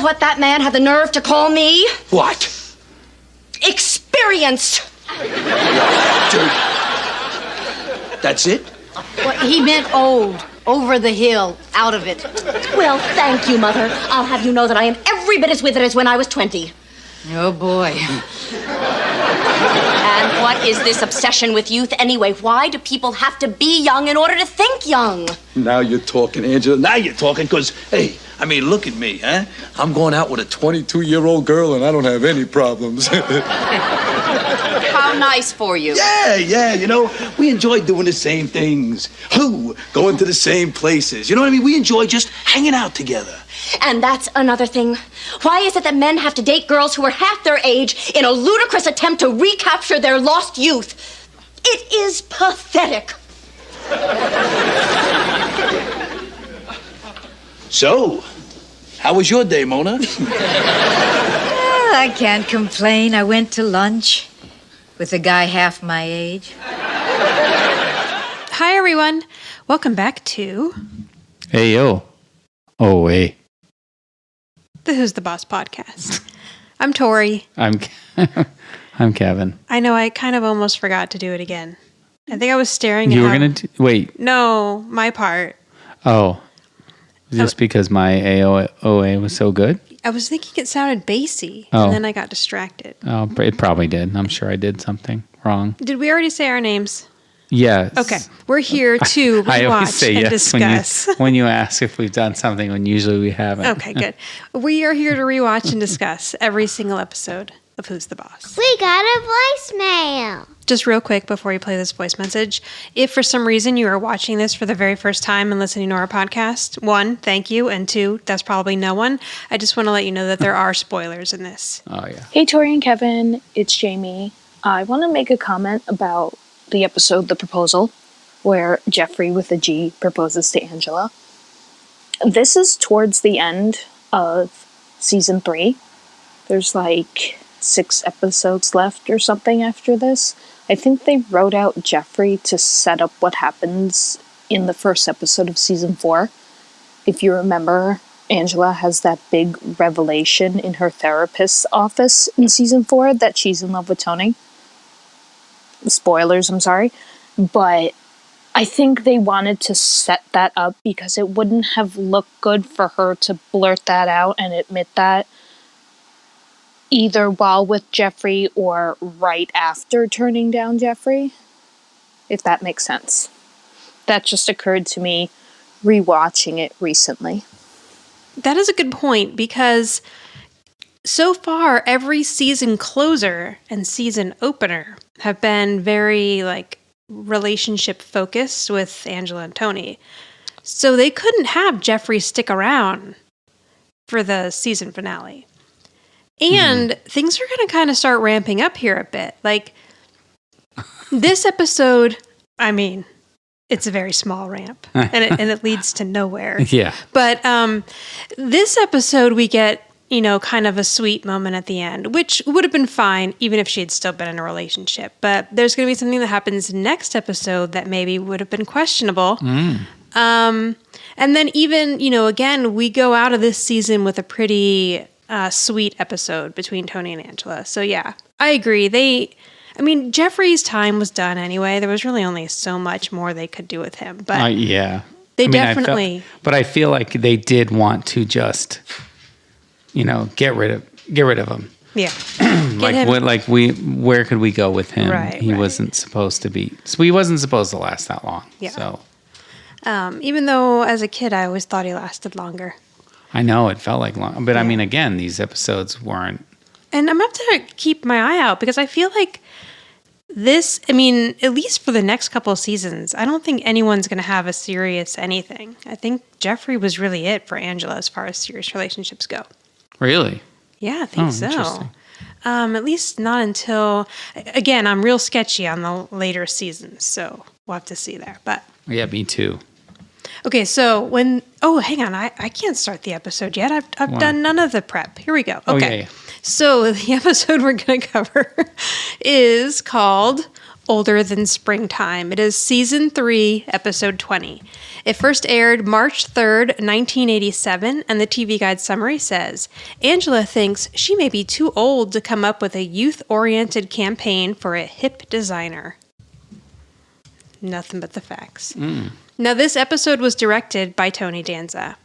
what that man had the nerve to call me? What? Experienced. Dude. That's it? Well, he meant old. Over the hill. Out of it. Well, thank you, Mother. I'll have you know that I am every bit as withered as when I was 20. Oh, boy. And what is this obsession with youth anyway? Why do people have to be young in order to think young? Now you're talking, Angela. Now you're talking, because, hey, I mean, look at me, huh? I'm going out with a 22-year-old girl, and I don't have any problems. How nice for you. Yeah, you know, we enjoy doing the same things. Going to the same places. You know what I mean? We enjoy just hanging out together. And that's another thing. Why is it that men have to date girls who are half their age in a ludicrous attempt to recapture their lost youth? It is pathetic. So, how was your day, Mona? I can't complain. I went to lunch with a guy half my age. Hi, everyone. Welcome back to Hey, yo. Oh, wait. the Who's the Boss podcast. I'm Tori. I'm Kevin. I know I kind of almost forgot to do it again. I think I was staring You at were going to... Wait. No, my part. Oh. Just because my AOA was so good? I was thinking it sounded bassy, Oh. and then I got distracted. Oh, it probably did. I'm sure I did something wrong. Did we already say our names? Yes. Okay. We're here to I always rewatch say and yes discuss. when you ask if we've done something when usually we haven't. Okay, good. We are here to rewatch and discuss every single episode of Who's the Boss. We got a voicemail. Just real quick before you play this voice message, if for some reason you are watching this for the very first time and listening to our podcast, 1, thank you, and 2, that's probably no one. I just want to let you know that there are spoilers in this. Oh, yeah. Hey, Tori and Kevin, it's Jamie. I want to make a comment about the episode The Proposal, where Jeffrey with a G proposes to Angela. This is towards the end of season 3. There's like 6 episodes left or something after this. I think they wrote out Jeffrey to set up what happens in the first episode of season 4. If you remember, Angela has that big revelation in her therapist's office in season 4 that she's in love with Tony. Spoilers, I'm sorry. But I think they wanted to set that up because it wouldn't have looked good for her to blurt that out and admit that either while with Jeffrey or right after turning down Jeffrey, if that makes sense. That just occurred to me rewatching it recently. That is a good point because so far every season closer and season opener have been very like relationship focused with Angela and Tony. So they couldn't have Jeffrey stick around for the season finale. And things are going to kind of start ramping up here a bit. Like, this episode, I mean, it's a very small ramp. and it leads to nowhere. Yeah. But this episode, we get, you know, kind of a sweet moment at the end, which would have been fine even if she had still been in a relationship. But there's going to be something that happens next episode that maybe would have been questionable. And then even, you know, again, we go out of this season with a pretty... sweet episode between Tony and Angela. So yeah, I agree. Jeffrey's time was done anyway. There was really only so much more they could do with him. But yeah. They definitely... but I feel like they did want to just, you know, get rid of him. Yeah. Where could we go with him? Right, he wasn't supposed to be. So he wasn't supposed to last that long. Yeah. So even though as a kid I always thought he lasted longer. I know it felt like long, but yeah. I mean, again, these episodes weren't. And I'm going to have to keep my eye out because I feel like this, I mean, at least for the next couple of seasons, I don't think anyone's going to have a serious anything. I think Jeffrey was really it for Angela as far as serious relationships go. Really? Yeah, I think so. Interesting. At least not until, again, I'm real sketchy on the later seasons, so we'll have to see there. But yeah, me too. Okay, so hang on, I can't start the episode yet. I've done none of the prep. Here we go. Okay, Yeah. So the episode we're going to cover is called Older Than Springtime. It is season 3, episode 20. It first aired March 3rd, 1987, and the TV Guide summary says, Angela thinks she may be too old to come up with a youth-oriented campaign for a hip designer. Nothing but the facts. Now, this episode was directed by Tony Danza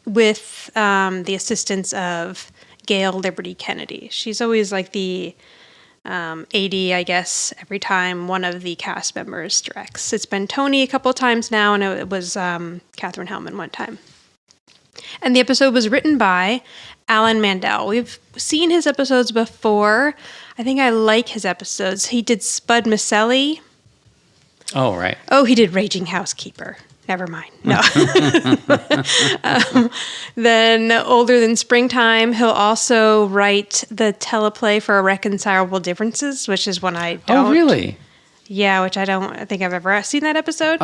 with the assistance of Gail Liberty Kennedy. She's always like the AD, I guess, every time one of the cast members directs. It's been Tony a couple of times now, and it was Catherine Hellman one time. And the episode was written by Alan Mandel. We've seen his episodes before. I think I like his episodes. He did Spud Micelli. Oh, right. Oh, he did Raging Housekeeper. Never mind. No. Then Older Than Springtime, he'll also write the teleplay for Irreconcilable Differences, which is one I don't. Oh, really? Yeah, which I think I've ever seen that episode.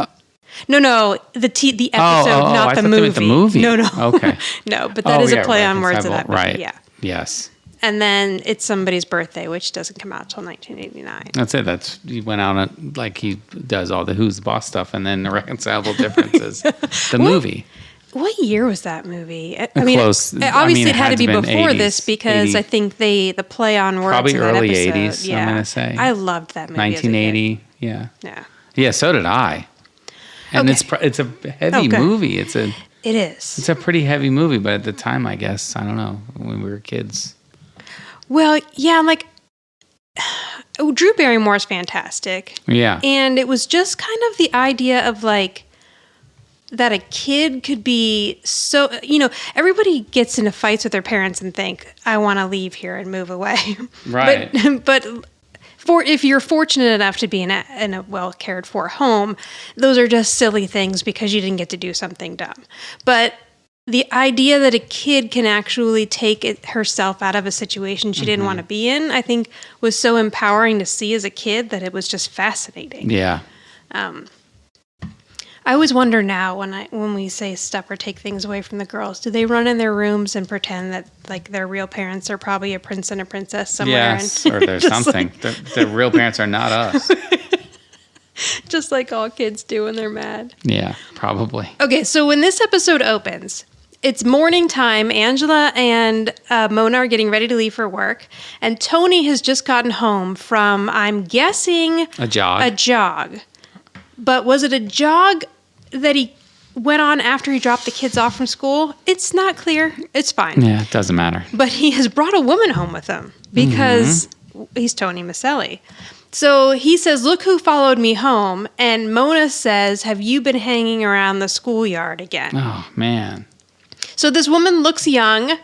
No, the episode, not I the thought movie. They meant the movie. No. Okay. No, but that is a play on words of that movie. Right. Yeah. Yes. And then It's Somebody's Birthday, which doesn't come out till 1989. That's it. He went out on, like he does all the Who's the Boss stuff, and then Irreconcilable Differences, the movie. What year was that movie? Close. Obviously, it had to be before 80s, this because 80s. I think the play on words Probably in that early episode, 80s, yeah. I'm going to say. I loved that movie. 1980, yeah. Yeah. Yeah, so did I. And Okay. it's a heavy movie. It is. It's a pretty heavy movie, but at the time, I guess, I don't know, when we were kids. Well, yeah, like Drew Barrymore's fantastic. Yeah. And it was just kind of the idea of like that a kid could be so, everybody gets into fights with their parents and think, I want to leave here and move away. Right. But if you're fortunate enough to be in a well cared for home, those are just silly things because you didn't get to do something dumb. But the idea that a kid can actually take herself out of a situation she didn't want to be in, I think was so empowering to see as a kid that it was just fascinating. Yeah. I always wonder now when we say stuff or take things away from the girls, do they run in their rooms and pretend that like their real parents are probably a prince and a princess somewhere? Yes, or there's something. Their real parents are not us. Just like all kids do when they're mad. Yeah, probably. Okay, so when this episode opens, it's morning time. Angela and Mona are getting ready to leave for work. And Tony has just gotten home from, I'm guessing... A jog. But was it a jog that he went on after he dropped the kids off from school? It's not clear. It's fine. Yeah, it doesn't matter. But he has brought a woman home with him because he's Tony Micelli. So he says, look who followed me home. And Mona says, have you been hanging around the schoolyard again? Oh, man. So this woman looks young.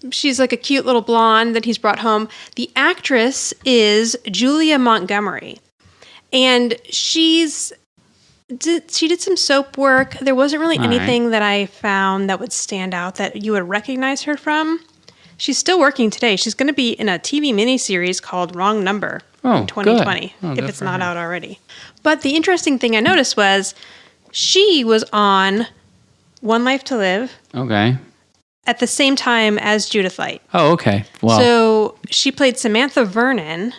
She's like a cute little blonde that he's brought home. The actress is Julia Montgomery. And she did some soap work. There wasn't really anything that I found that would stand out that you would recognize her from. She's still working today. She's going to be in a TV miniseries called Wrong Number in 2020, if it's not out already. But the interesting thing I noticed was she was on One Life to Live. Okay. At the same time as Judith Light. Oh, okay. Well, so she played Samantha Vernon,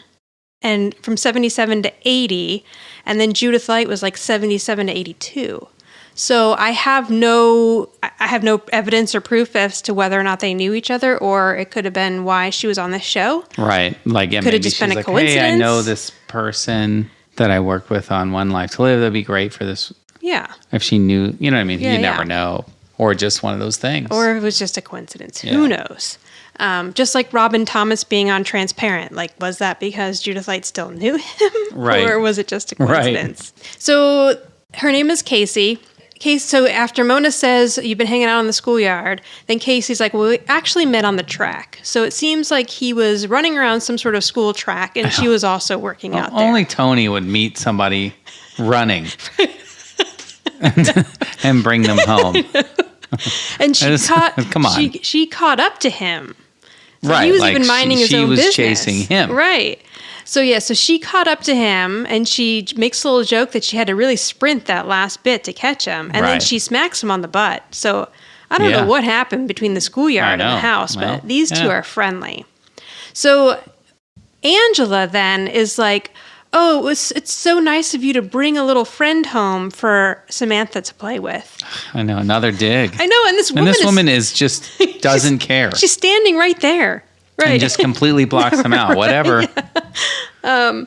and from 77 to 80, and then Judith Light was like 77 to 82. So I have no evidence or proof as to whether or not they knew each other, or it could have been why she was on this show. Right. Like, yeah, could have just been a coincidence. Hey, I know this person that I worked with on One Life to Live. That'd be great for this. Yeah. If she knew, you know what I mean? Yeah, you never know. Or just one of those things. Or it was just a coincidence. Yeah. Who knows? Just like Robin Thomas being on Transparent. Like, was that because Judith Light still knew him? Right. Or was it just a coincidence? Right. So her name is Casey. So after Mona says, you've been hanging out in the schoolyard, then Casey's like, well, we actually met on the track. So it seems like he was running around some sort of school track, and she was also working out there. Only Tony would meet somebody running and bring them home. And she come on. She caught up to him. So right. he was like even minding his own business. She was chasing him. Right. So she caught up to him, and she makes a little joke that she had to really sprint that last bit to catch him. And then she smacks him on the butt. So I don't know what happened between the schoolyard and the house, but these two are friendly. So Angela then is like, oh, it's so nice of you to bring a little friend home for Samantha to play with. I know, another dig. I know, and this woman is just doesn't care. She's standing right there. Right. And just completely blocks him out. Whatever. Yeah.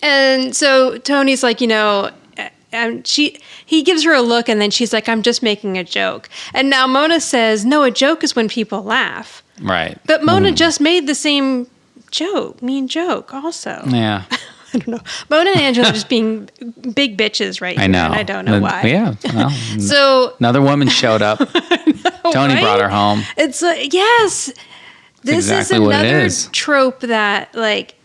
And so Tony's like, and he gives her a look, and then she's like, I'm just making a joke. And now Mona says, no, a joke is when people laugh. Right. But Mona just made the same mean joke also. Yeah. I don't know. Mona and Angela are just being big bitches right here. I know. And I don't know why. Yeah. Well, so another woman showed up. Tony right? brought her home. It's like, yes. This exactly is what it another is. trope that, like,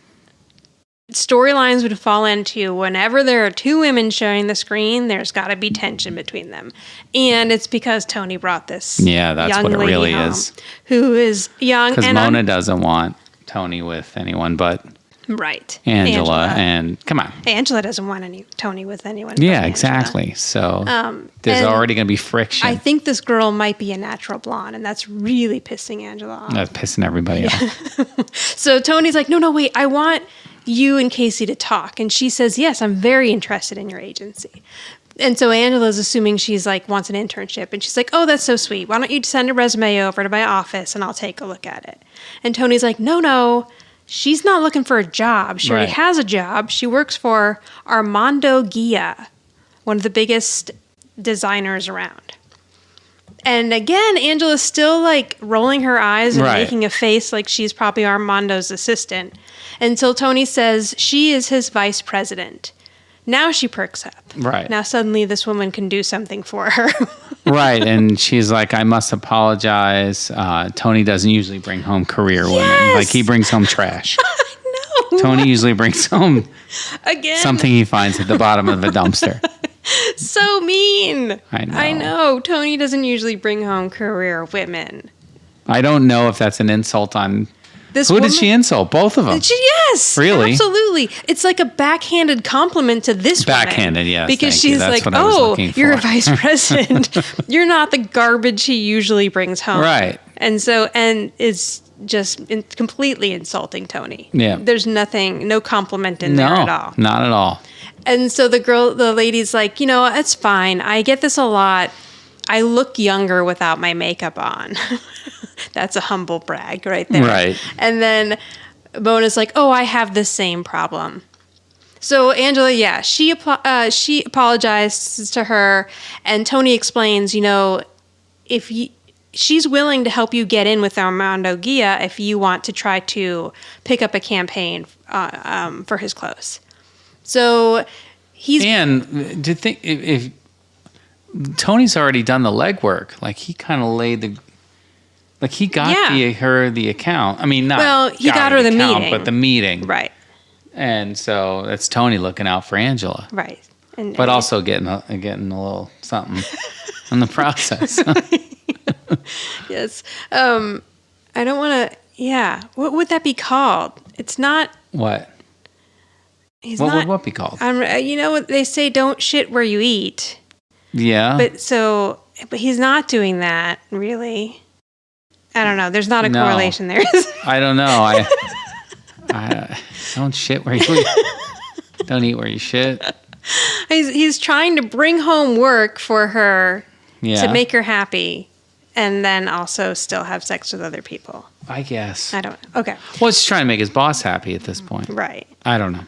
storylines would fall into. Whenever there are two women sharing the screen, there's got to be tension between them. And it's because Tony brought this that's young what it lady really home, is. who is young. Because and Mona doesn't want Tony with anyone but right. Angela. And come on. Angela doesn't want Tony with anyone. Yeah, but exactly. So there's and already going to be friction. I think this girl might be a natural blonde, and that's really pissing Angela off. That's pissing everybody off. So Tony's like, no, wait, I want you and Casey to talk. And she says, yes, I'm very interested in your agency. And so Angela's assuming she's like, wants an internship. And she's like, oh, that's so sweet. Why don't you send a resume over to my office and I'll take a look at it. And Tony's like, no, she's not looking for a job. She already has a job. She works for Armando Gia, one of the biggest designers around. And again, Angela's still like rolling her eyes and making a face like she's probably Armando's assistant until Tony says she is his vice president. Now she perks up. Right. Now suddenly this woman can do something for her. Right. And she's like, I must apologize. Tony doesn't usually bring home career women. Like, he brings home trash. I know. Tony usually brings home Again. something he finds at the bottom of the dumpster. So mean. I know. Tony doesn't usually bring home career women. I don't know if that's an insult on... This Who woman, did she insult? Both of them. Yes. Really? Absolutely. It's like a backhanded compliment to this woman. Backhanded, yes. Because thank you. she's That's like, what I was oh, looking you're a for." vice president. You're not the garbage he usually brings home. Right. And it's just completely insulting Tony. Yeah. There's no compliment in there at all. Not at all. And so the lady's like, it's fine. I get this a lot. I look younger without my makeup on. That's a humble brag right there. Right. And then Mona's like, oh, I have the same problem. So Angela, she apologizes to her, and Tony explains, she's willing to help you get in with Armando Gia if you want to try to pick up a campaign for his clothes. So he's... And to think, if Tony's already done the legwork, like he kind of laid the... Like he got her the account. I mean, not... Well, he got her the meeting. But the meeting. Right. And so that's Tony looking out for Angela. Right. But also getting a little something in the process. Yes. I don't want to... Yeah. What would that be called? It's not... What? What would what be called? You know what they say, don't shit where you eat. Yeah. But he's not doing that, really. I don't know. There's not a correlation there. I don't know. I don't shit where you eat. Don't eat where you shit. He's trying to bring home work for her to make her happy, and then also still have sex with other people. I guess. I don't know. Okay. Well, he's trying to make his boss happy at this point. Right. I don't know.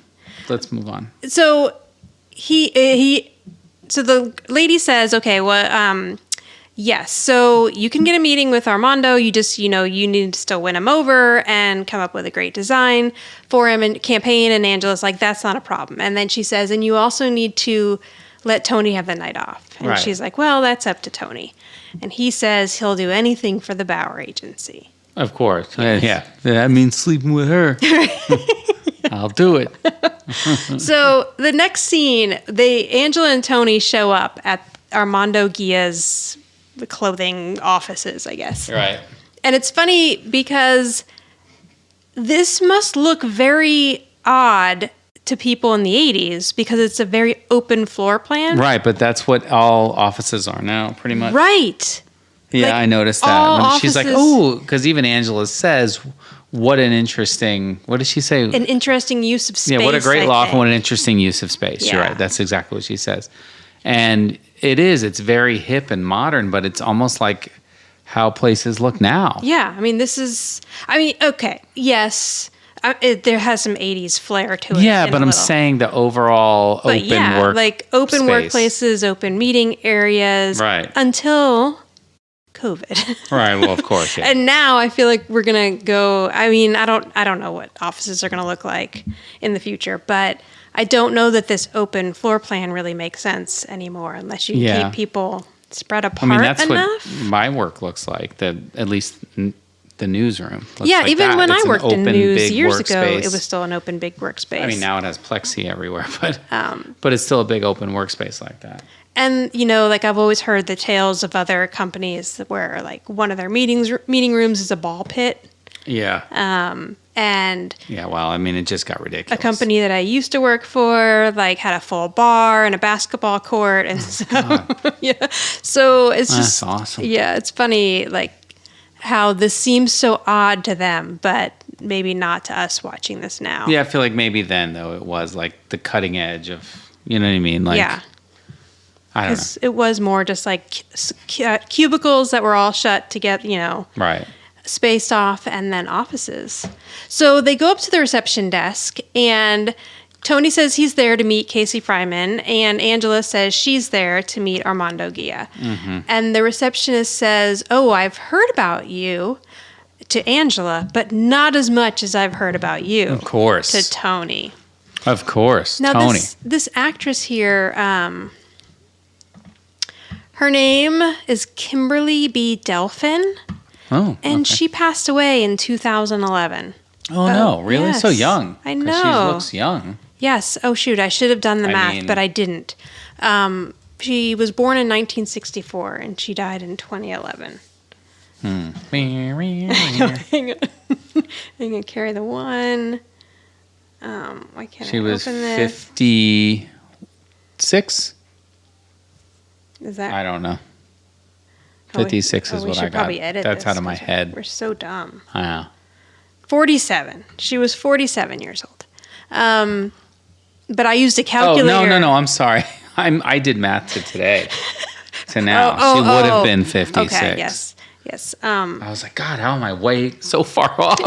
Let's move on. So so the lady says, okay, well, yes, so you can get a meeting with Armando. You just, you need to still win him over and come up with a great design for him and campaign. And Angela's like, that's not a problem. And then she says, and you also need to let Tony have the night off. And she's like, well, that's up to Tony. And he says he'll do anything for the Bauer agency. Of course. Yes. Yeah. That means sleeping with her. I'll do it. So the next scene, Angela and Tony show up at Armando Gia's clothing offices, I guess. Right. And it's funny because this must look very odd to people in the 80s because it's a very open floor plan. Right, but that's what all offices are now, pretty much. Right. Yeah, I noticed that. When she's like, oh, because even Angela says, what an interesting, what did she say? An interesting use of space. Yeah, what a great I loft and think. what an interesting use of space. You're Yeah. right. That's exactly what she says. And it's very hip and modern, but it's almost like how places look now. Yeah, I mean, okay, yes, there has some 80s flair to it. Yeah, but I'm saying the overall open work like open space. workplaces, open meeting areas. Right. Until COVID. Right, well, of course, yeah. And now I feel like we're going to go, I mean, I don't know what offices are going to look like in the future, but I don't know that this open floor plan really makes sense anymore unless you keep people spread apart that's enough. what my work looks like, at least the newsroom. Looks Yeah, like even that. when It's I an worked in open, news big years ago, workspace. it was still an open big workspace. I mean, now it has plexi everywhere, but it's still a big open workspace like that. And, like I've always heard the tales of other companies where like one of their meeting rooms is a ball pit. Yeah. And yeah, well, I mean, it just got ridiculous. a company that I used to work for like had a full bar and a basketball court. And so, yeah. So it's That's awesome. Yeah, it's funny like how this seems so odd to them, but maybe not to us watching this now. Yeah, I feel like maybe then, though, it was like the cutting edge of, you know what I mean? Like, yeah. I don't know. It was more just like cubicles that were all shut together, Right. spaced off, and then offices. So they go up to the reception desk, and Tony says he's there to meet Casey Fryman, and Angela says she's there to meet Armando Gia. Mm-hmm. And the receptionist says, "Oh, I've heard about you," to Angela, but not as much as I've heard about you. Of course. To Tony. Of course. Now, Tony. this actress here, her name is Kimberly B. Delphin. Oh, And okay. she passed away in 2011. Oh, no. Really? yes. So young. I 'Cause know. She looks young. Yes. Oh, shoot. I should have done the math, mean- but I didn't. She was born in 1964, and she died in 2011. Hang on. I'm going to carry the one. Why can't She I was open this? 56? Is that... I don't know. Oh, we- 56 is we what should I got. probably edit That's this out of my 'cause head. We're so dumb. I know. 47. She was 47 years old. But I used a Oh, calculator. no. I'm sorry. I did math to today. To now. She would have been 56. Okay, yes. I was like, God, how am I way so far off?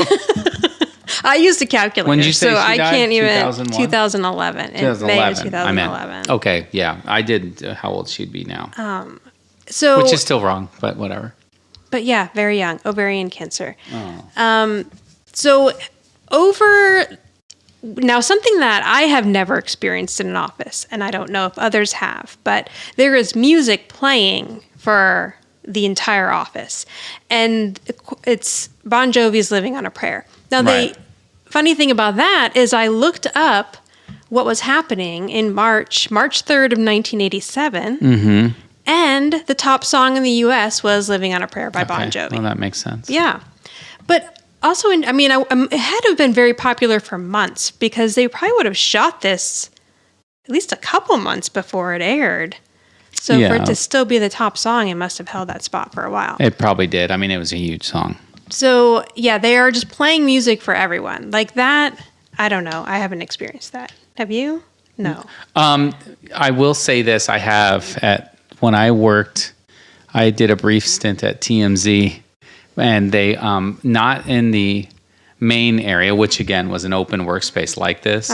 I used a calculator. When did you say so she I died? can't even. 2001? 2011. In May of 2011. I meant. Okay, yeah. I did how old she'd be now. So, Which is still wrong, but whatever. but yeah, very young. Ovarian cancer. So now something that I have never experienced in an office, and I don't know if others have, but there is music playing for the entire office. And it's Bon Jovi's Living on a Prayer. Now, Right. the funny thing about that is I looked up what was happening in March 3rd of 1987. Mm-hmm. And the top song in the U.S. was Living on a Prayer by Bon Jovi. Well, that makes sense. Yeah. But also, it had to have been very popular for months because they probably would have shot this at least a couple months before it aired. So for Yeah. it to still be the top song, it must have held that spot for a while. It probably did. I mean, it was a huge song. So, yeah, they are just playing music for everyone. Like that, I don't know. I haven't experienced that. Have you? No. I will say this. I have when I worked, I did a brief stint at TMZ, and they, not in the main area, which again was an open workspace like this,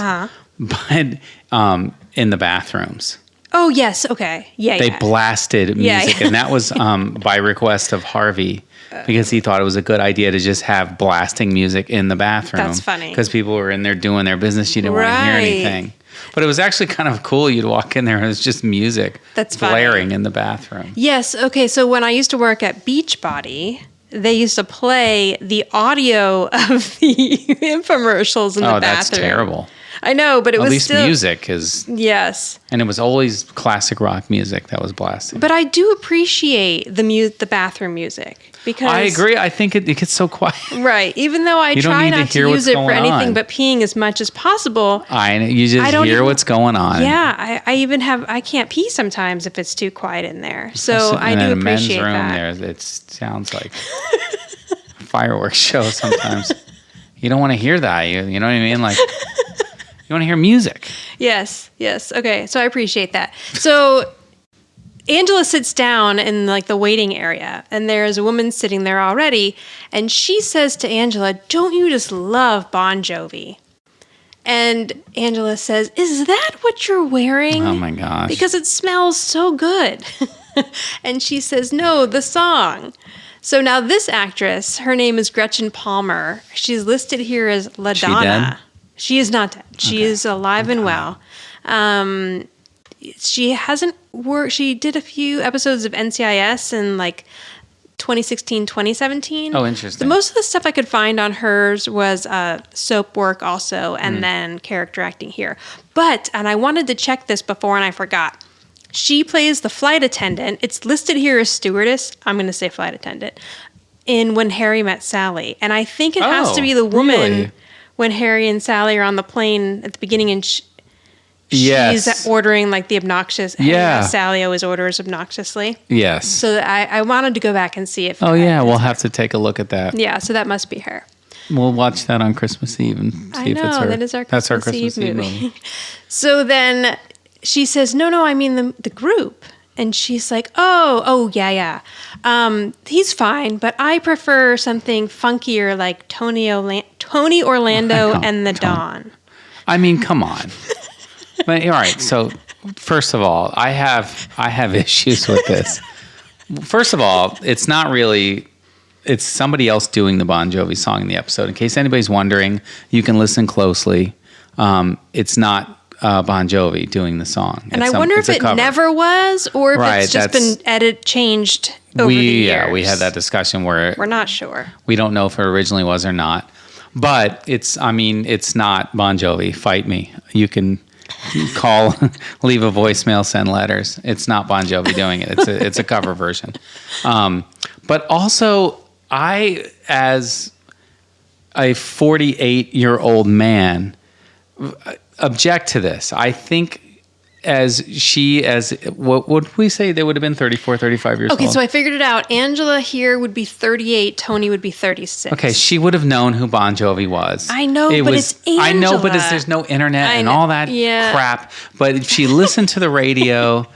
but in the bathrooms. Oh, yes. Okay. Yeah, They yeah. blasted Yeah, music, yeah. and that was by request of Harvey, because he thought it was a good idea to just have blasting music in the bathroom. That's funny. Because people were in there doing their business. You didn't want to hear Right. anything. But it was actually kind of cool. You'd walk in there and it was just music That's funny. blaring in the bathroom. Yes. Okay. So when I used to work at Beachbody, they used to play the audio of the infomercials in the bathroom. Oh, that's terrible. I know, but it At was least still music is, Yes. and it was always classic rock music that was blasting. But I do appreciate the bathroom music because I agree. I think it gets so quiet. Right. Even though I You don't try need to not to hear what's use it for going anything on. but peeing as much as possible. You just don't hear even- what's going on. Yeah, I can't pee sometimes if it's too quiet in there. So I And do in a men's appreciate room that. there, it sounds like a fireworks show sometimes. You don't want to hear that. You know what I mean? Like, you want to hear music. Yes. Okay, so I appreciate that. So Angela sits down in like the waiting area, and there's a woman sitting there already, and she says to Angela, "Don't you just love Bon Jovi?" And Angela says, "Is that what you're wearing?" Oh my gosh. Because it smells so good. And she says, "No, the song." So now this actress, her name is Gretchen Palmer. She's listed here as La She Donna. dead? She is not dead. She is alive and well. She hasn't worked. She did a few episodes of NCIS in like 2016, 2017. Oh, interesting. Most of the stuff I could find on hers was soap work also, and then character acting here. And I wanted to check this before and I forgot. She plays the flight attendant. It's listed here as stewardess. I'm going to say flight attendant. In When Harry Met Sally. And I think it has to be the woman really? when Harry and Sally are on the plane at the beginning and Yes. she's ordering like the obnoxious. Yeah. Sally always orders obnoxiously. Yes. So I wanted to go back and see if. Oh, yeah. We'll have to take a look at that. Yeah, so that must be her. We'll watch that on Christmas Eve and see if it's her. That is our That's our Christmas Christmas Eve Eve movie. So then she says, no, I mean the group. And she's like, oh, yeah. He's fine, but I prefer something funkier like Tony Orlando and the Dawn. I mean, come on. But, all right. So, first of all, I have issues with this. First of all, it's not really. It's somebody else doing the Bon Jovi song in the episode. In case anybody's wondering, you can listen closely. It's not Bon Jovi doing the song. And I wonder if it never was, or if it's just been changed over the years. Yeah, we had that discussion where we're not sure. We don't know if it originally was or not. But it's not Bon Jovi. Fight me. You can call, leave a voicemail, send letters. It's not Bon Jovi doing it. It's a cover version. But also, I, as a 48-year-old man, object to this. I think what would we say? They would have been 34, 35 years old. Okay, so I figured it out. Angela here would be 38. Tony would be 36. Okay, she would have known who Bon Jovi was. I know, it's Angela. I know, but there's no internet and all that crap. But if she listened to the radio,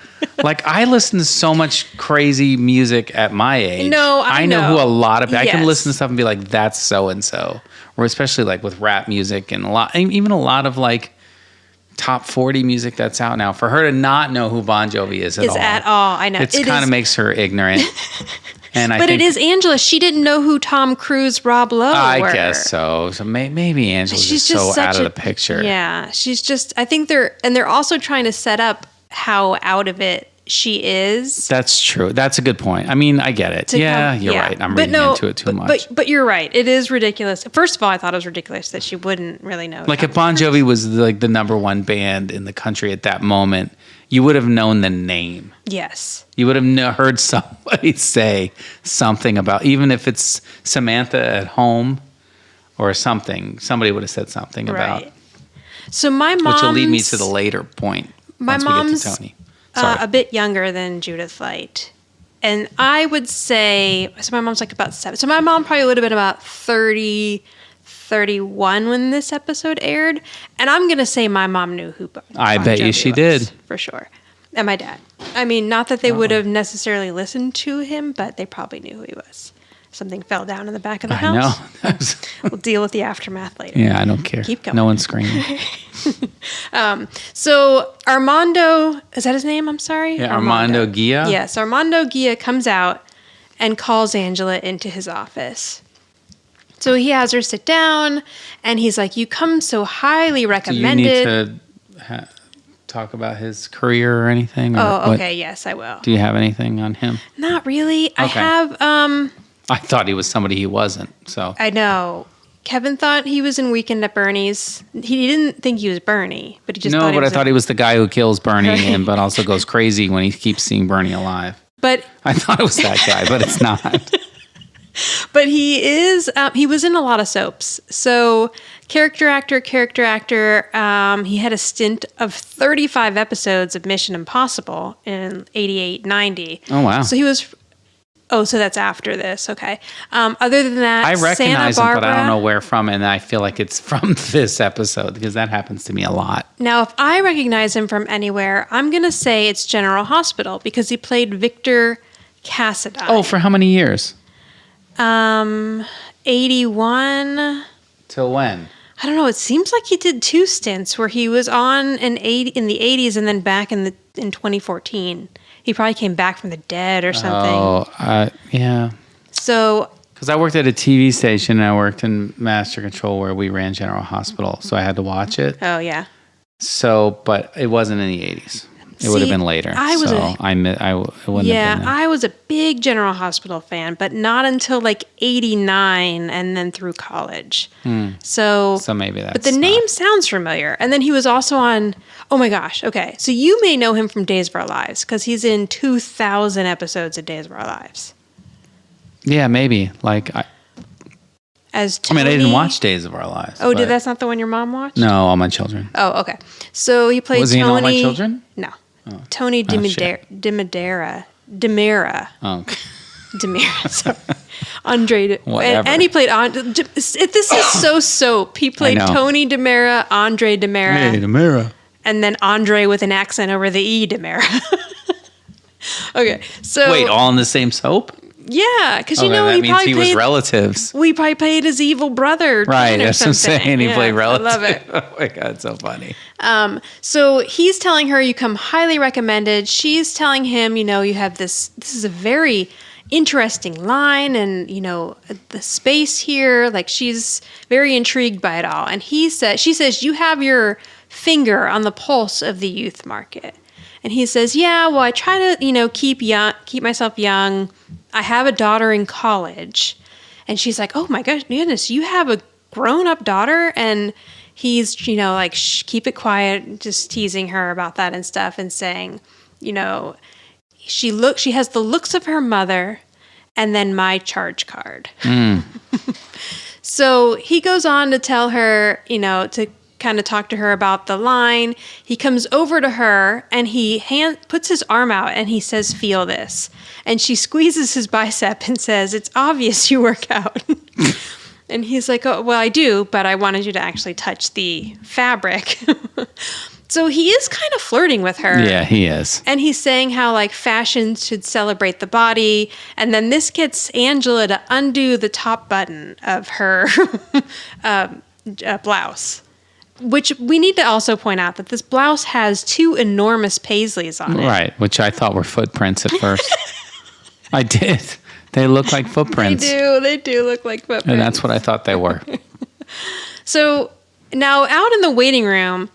like I listen to so much crazy music at my age. No, I know who a lot of. Yes. I can listen to stuff and be like, that's so and so, or especially like with rap music and even a lot of like top 40 music that's out now. For her to not know who Bon Jovi is at all, I know it kind of makes her ignorant. And but it is Angela. She didn't know who Tom Cruise, Rob Lowe were. I guess so. So maybe Angela's just so out of the picture. Yeah, she's just. I think they're also trying to set up how out of it she is. That's true. That's a good point. I mean, I get it. You're right. I'm reading into it too much. But you're right. It is ridiculous. First of all, I thought it was ridiculous that she wouldn't really know. Like if Bon Jovi was like the number one band in the country at that moment, you would have known the name. Yes. You would have heard somebody say something about, even if it's Samantha at home or something, somebody would have said something about. So my mom, which will lead me to the later point. My once mom's we get to Tony. A bit younger than Judith Light. And I would say, so my mom's like about 7. So my mom probably would have been about 30, 31 when this episode aired. And I'm going to say my mom knew who Bon I bet you she was, did. For sure. And my dad. I mean, not that they would have necessarily listened to him, but they probably knew who he was. Something fell down in the back of the house. I know. We'll deal with the aftermath later. Yeah, I don't care. Keep going. No one's screaming. So Armando, is that his name? I'm sorry? Yeah, Armando Gia? Yes, Armando Gia comes out and calls Angela into his office. So he has her sit down, and he's like, you come so highly recommended. Do you need to talk about his career or anything? Or oh, okay, yes, I will. Do you have anything on him? Not really. Okay. I have... I thought he was somebody he wasn't, so... I know. Kevin thought he was in Weekend at Bernie's. He didn't think he was Bernie, but he just thought he was... I thought he was the guy who kills Bernie, but also goes crazy when he keeps seeing Bernie alive. But I thought it was that guy, but it's not. But he is... he was in a lot of soaps. So, character actor. He had a stint of 35 episodes of Mission Impossible in 88, 90. Oh, wow. So he was... Oh, so that's after this. Okay. Other than that, I recognize Santa him, Barbara, but I don't know where from, and I feel like it's from this episode because that happens to me a lot. Now, if I recognize him from anywhere, I'm going to say it's General Hospital because he played Victor Cassadine. Oh, for how many years? 81. Till when? I don't know. It seems like he did 2 stints where he was on in the 80s and then back in 2014. He probably came back from the dead or something. Oh, yeah. So, Because I worked at a TV station and I worked in Master Control where we ran General Hospital, so I had to watch it. oh yeah. So, but it wasn't in the 80s. It would have been later. I was so it wouldn't have been there. I was a big General Hospital fan, but not until like 89 and then through college. So maybe that's But the name sounds familiar. And then he was also on, oh my gosh, okay. So you may know him from Days of Our Lives because he's in 2,000 episodes of Days of Our Lives. Yeah, maybe. Like, As Tony, I didn't watch Days of Our Lives. Oh, that's not the one your mom watched? No, All My Children. Oh, okay. So he played Was Tony. he in All My Children? No. Tony shit. Demira. Oh, okay. Demira, sorry. Andre. Whatever. And he played. This is so soap. He played Tony Demira, Andre Demira. Hey, Demira. And then Andre with an accent over the E Demira. Okay, so. Wait, all in the same soap? Yeah, because that he means probably he was relatives. We probably played his evil brother. Right, Ken, or that's what I'm something. saying. He Yeah, played relative. I love it. Oh my God, so funny. So he's telling her you come highly recommended. She's telling him, you have this is a very interesting line and, the space here, like she's very intrigued by it all. And she says, you have your finger on the pulse of the youth market. And he says, yeah, well, I try to, keep myself young. I have a daughter in college. And she's like, oh my goodness, you have a grown-up daughter? And he's, like, shh, keep it quiet, just teasing her about that and stuff and saying, she has the looks of her mother and then my charge card. So he goes on to tell her, to kind of talk to her about the line. He comes over to her and he puts his arm out and he says, feel this. And she squeezes his bicep and says, it's obvious you work out. And he's like, oh, well, I do, but I wanted you to actually touch the fabric. So he is kind of flirting with her. Yeah, he is. And he's saying how, like, fashion should celebrate the body. And then this gets Angela to undo the top button of her blouse. Which we need to also point out that this blouse has 2 enormous paisleys on it. Right, which I thought were footprints at first. I did. They look like footprints. They do look like footprints. And that's what I thought they were. So now out in the waiting room,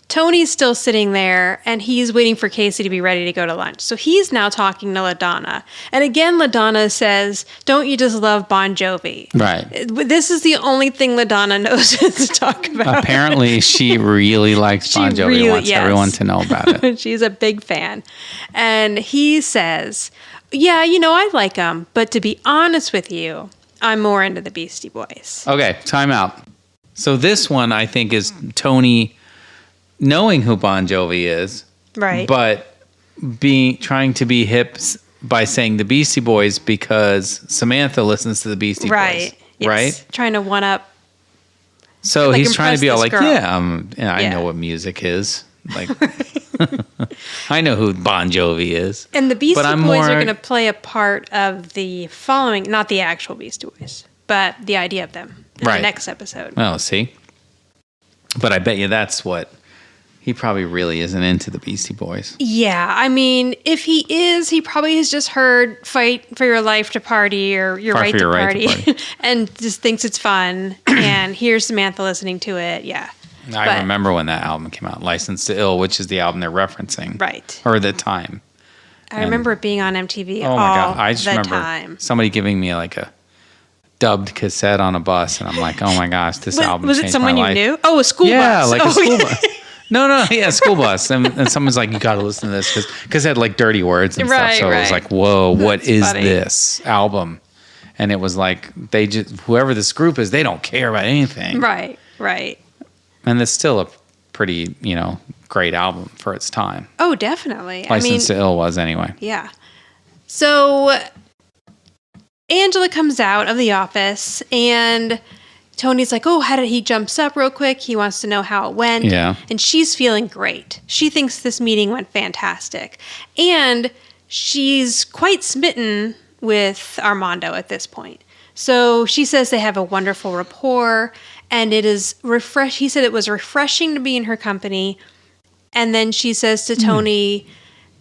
Tony's still sitting there and he's waiting for Casey to be ready to go to lunch. So he's now talking to LaDonna. And again, LaDonna says, don't you just love Bon Jovi? Right. This is the only thing LaDonna knows to talk about. Apparently, she really likes Bon Jovi, wants everyone to know about it. She's a big fan. And he says, yeah, I like them. But to be honest with you, I'm more into the Beastie Boys. Okay, time out. So this one, I think, is Tony knowing who Bon Jovi is, right? But trying to be hip by saying the Beastie Boys because Samantha listens to the Beastie Boys, yes. right? Trying to one up. So he's trying to be all like, girl. I know what music is. Like, I know who Bon Jovi is. And the Beastie Boys are going to play a part of the following, not the actual Beastie Boys, but the idea of them in the next episode. Well, see, but I bet you that's what. He probably really isn't into the Beastie Boys. Yeah, I mean, if he is, he probably has just heard "Fight for Your Life to Party" or "Your Right to Party," and just thinks it's fun. And here's Samantha listening to it. Yeah, I remember when that album came out, "Licensed to Ill," which is the album they're referencing, right? Or the time. I remember it being on MTV. Oh my God! I just remember time. Somebody giving me like a dubbed cassette on a bus, and I'm like, "Oh my gosh, this album was changed it someone my you life." knew? Oh, a school bus. Yeah, like a school bus. No, yeah, school bus. And someone's like, you got to listen to this because it had like dirty words and stuff. So it was like, whoa, what is this album? And it was like, whoever this group is, they don't care about anything. Right. And it's still a pretty, great album for its time. Oh, definitely. Licensed to Ill was anyway. Yeah. So Angela comes out of the office, and Tony's like, oh, he jumps up real quick. He wants to know how it went. Yeah. And she's feeling great. She thinks this meeting went fantastic. And she's quite smitten with Armando at this point. So she says they have a wonderful rapport, and it is he said it was refreshing to be in her company. And then she says to Tony,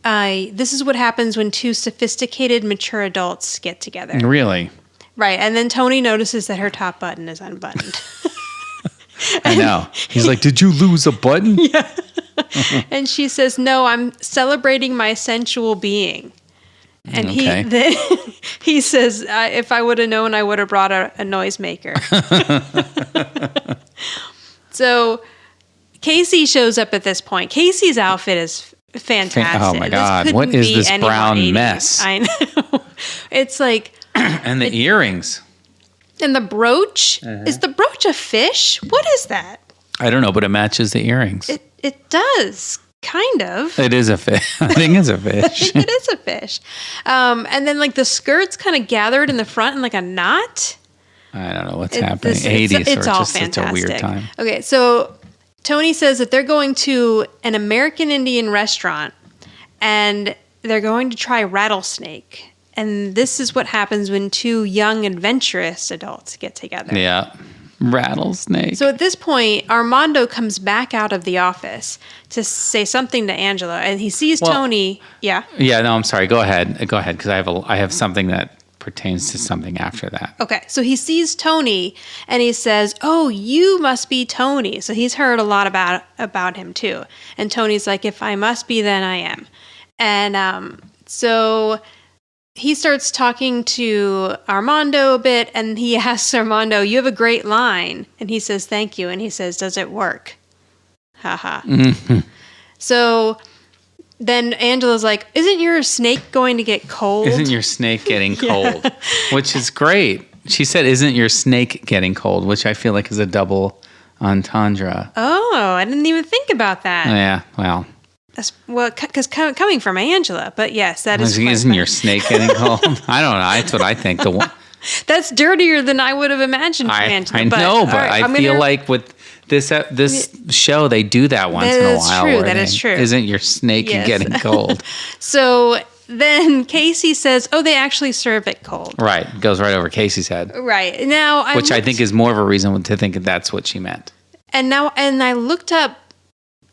this is what happens when two sophisticated, mature adults get together. Really? Right. And then Tony notices that her top button is unbuttoned. I know. He's like, did you lose a button? Yeah. And she says, no, I'm celebrating my sensual being. And he says, if I would have known, I would have brought a noisemaker. So Casey shows up at this point. Casey's outfit is fantastic. Oh my God. What is this brown mess? I know. It's like... And the earrings. And the brooch? Is the brooch a fish? What is that? I don't know, but it matches the earrings. It does. Kind of. It is a fish. I think it's a fish. I think it is a fish. And then like the skirt's kind of gathered in the front in like a knot. I don't know what's happening. 80s it's are all just fantastic. such a weird time. Okay, so Tony says that they're going to an American Indian restaurant and they're going to try rattlesnake. And this is what happens when two young, adventurous adults get together. Yeah. Rattlesnake. So at this point, Armando comes back out of the office to say something to Angela, and he sees Tony. Yeah. Yeah. No, I'm sorry. Go ahead, because I have something that pertains to something after that. Okay. So he sees Tony, and he says, "Oh, you must be Tony." So he's heard a lot about him too. And Tony's like, "If I must be, then I am." And so he starts talking to Armando a bit, and he asks Armando, "You have a great line." And he says, "Thank you." And he says, "Does it work?" Haha. Mm-hmm. So then Angela's like, "Isn't your snake going to get cold?" Isn't your snake getting cold? Which is great. She said, "Isn't your snake getting cold?" Which I feel like is a double entendre. Oh, I didn't even think about that. Yeah, well. Because coming from Angela, but yes, that is. Isn't your snake getting cold? I don't know. That's what I think. That's dirtier than I would have imagined from Angela. I know, but I feel like with this show, they do that once in a while. That is true. Isn't your snake getting cold? So then Casey says, "Oh, they actually serve it cold." Right, goes right over Casey's head. Right now, I think is more of a reason to think that's what she meant. And I looked up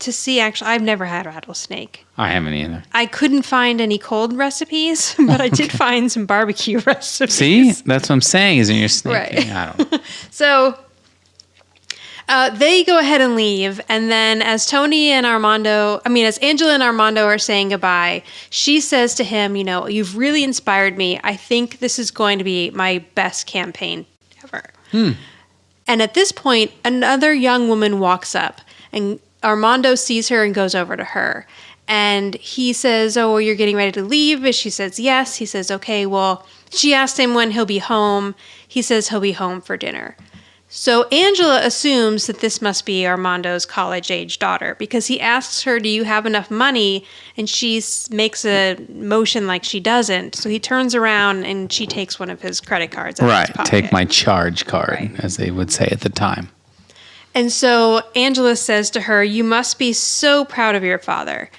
to see, actually, I've never had rattlesnake. I haven't either. I couldn't find any cold recipes, but I did find some barbecue recipes. See? That's what I'm saying. Isn't your snake? Right. I don't know. So they go ahead and leave. And then as Angela and Armando are saying goodbye, she says to him, "You've really inspired me. I think this is going to be my best campaign ever." And at this point, another young woman walks up, and Armando sees her and goes over to her. And he says, "Oh, you're getting ready to leave?" And she says, "Yes." He says, "Okay, well," she asked him when he'll be home. He says he'll be home for dinner. So Angela assumes that this must be Armando's college-age daughter because he asks her, "Do you have enough money?" And she makes a motion like she doesn't. So he turns around and she takes one of his credit cards out of his pocket. Take my charge card, as they would say at the time. And so Angela says to her, "You must be so proud of your father."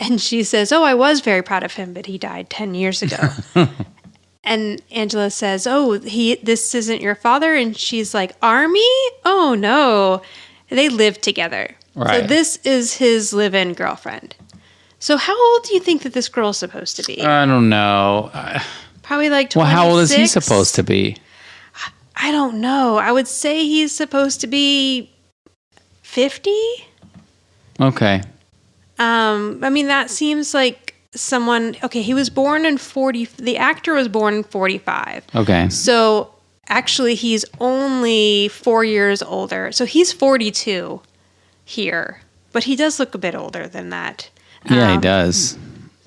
And she says, "Oh, I was very proud of him, but he died 10 years ago." And Angela says, "Oh, this isn't your father?" And she's like, "Army? Oh, no." They live together. Right. So this is his live-in girlfriend. So how old do you think that this girl's supposed to be? I don't know. Probably like 26. Well, how old is he supposed to be? I don't know. I would say he's supposed to be 50. Okay. That seems like someone. Okay, he was born in 40. The actor was born in 45. Okay. So actually, he's only 4 years older. So he's 42 here, but he does look a bit older than that. Yeah, he does.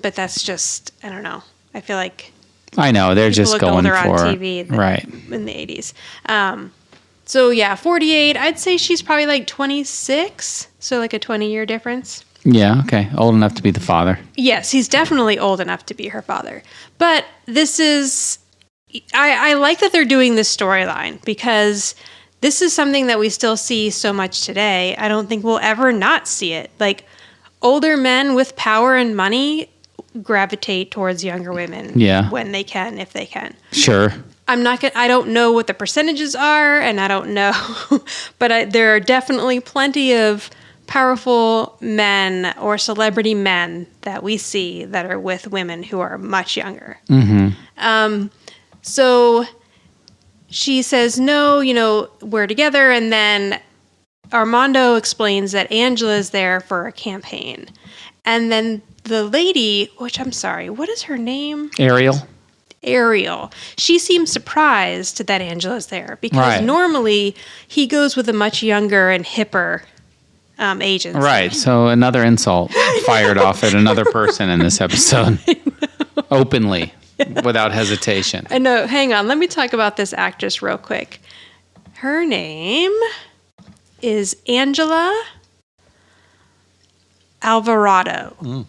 But that's just, I don't know. I feel like I know they're just going for on TV right in the 80s. So yeah, 48. I'd say she's probably like 26. So like a 20-year difference. Yeah, okay. Old enough to be the father. Yes, he's definitely old enough to be her father. But this is, I like that they're doing this storyline because this is something that we still see so much today. I don't think we'll ever not see it. Like, older men with power and money gravitate towards younger women when they can, if they can. Sure. I don't know what the percentages are, and I don't know, but there are definitely plenty of powerful men or celebrity men that we see that are with women who are much younger. So she says, no, we're together. And then Armando explains that Angela's there for a campaign. And then the lady, which I'm sorry, what is her name? Ariel. She seems surprised that Angela's there because normally he goes with a much younger and hipper agency. Right. So another insult fired off at another person in this episode. Openly, without hesitation. I know. Hang on. Let me talk about this actress real quick. Her name is Angela Alvarado.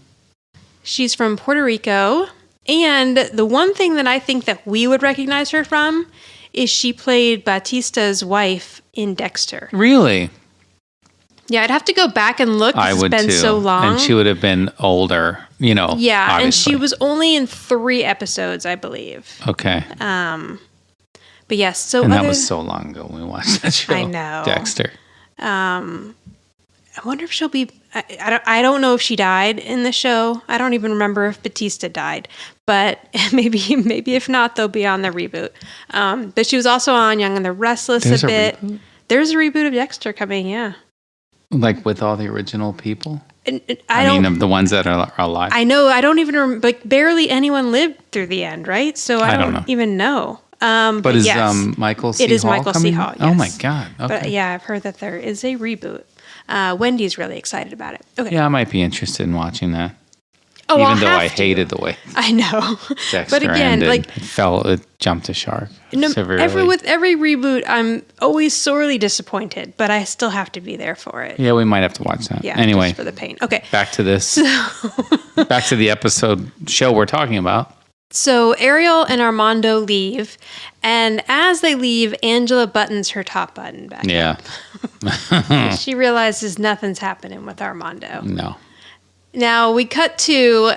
She's from Puerto Rico. And the one thing that I think that we would recognize her from is she played Batista's wife in Dexter. Really? Yeah, I'd have to go back and look. I would been too. So long. And she would have been older, Yeah, obviously. and she was only in 3 episodes, I believe. Okay. But yes, so and that was so long ago when we watched that show. I know. Dexter. I wonder if she'll be. I don't know if she died in the show. I don't even remember if Batista died, but maybe if not, they'll be on the reboot. But she was also on Young and the Restless a bit. There's a reboot of Dexter coming. Yeah. Like with all the original people? I mean, of the ones that are alive. I know. I don't even remember. Like, barely anyone lived through the end, right? So I don't know. Even know. But is yes, Michael C. It is Hall Michael coming? C. Hall. Yes. Oh my God. Okay. But yeah, I've heard that there is a reboot. Wendy's really excited about it. Okay. Yeah, I might be interested in watching that. Oh, even though I hated the way I know. Dexter but again, ended. It jumped a shark. With every reboot, I'm always sorely disappointed, but I still have to be there for it. Yeah, we might have to watch that. Yeah, anyway, just for the pain. Okay, back to this. Back to the episode show we're talking about. So Ariel and Armando leave, and as they leave, Angela buttons her top button back. Yeah. She realizes nothing's happening with Armando. No. Now we cut to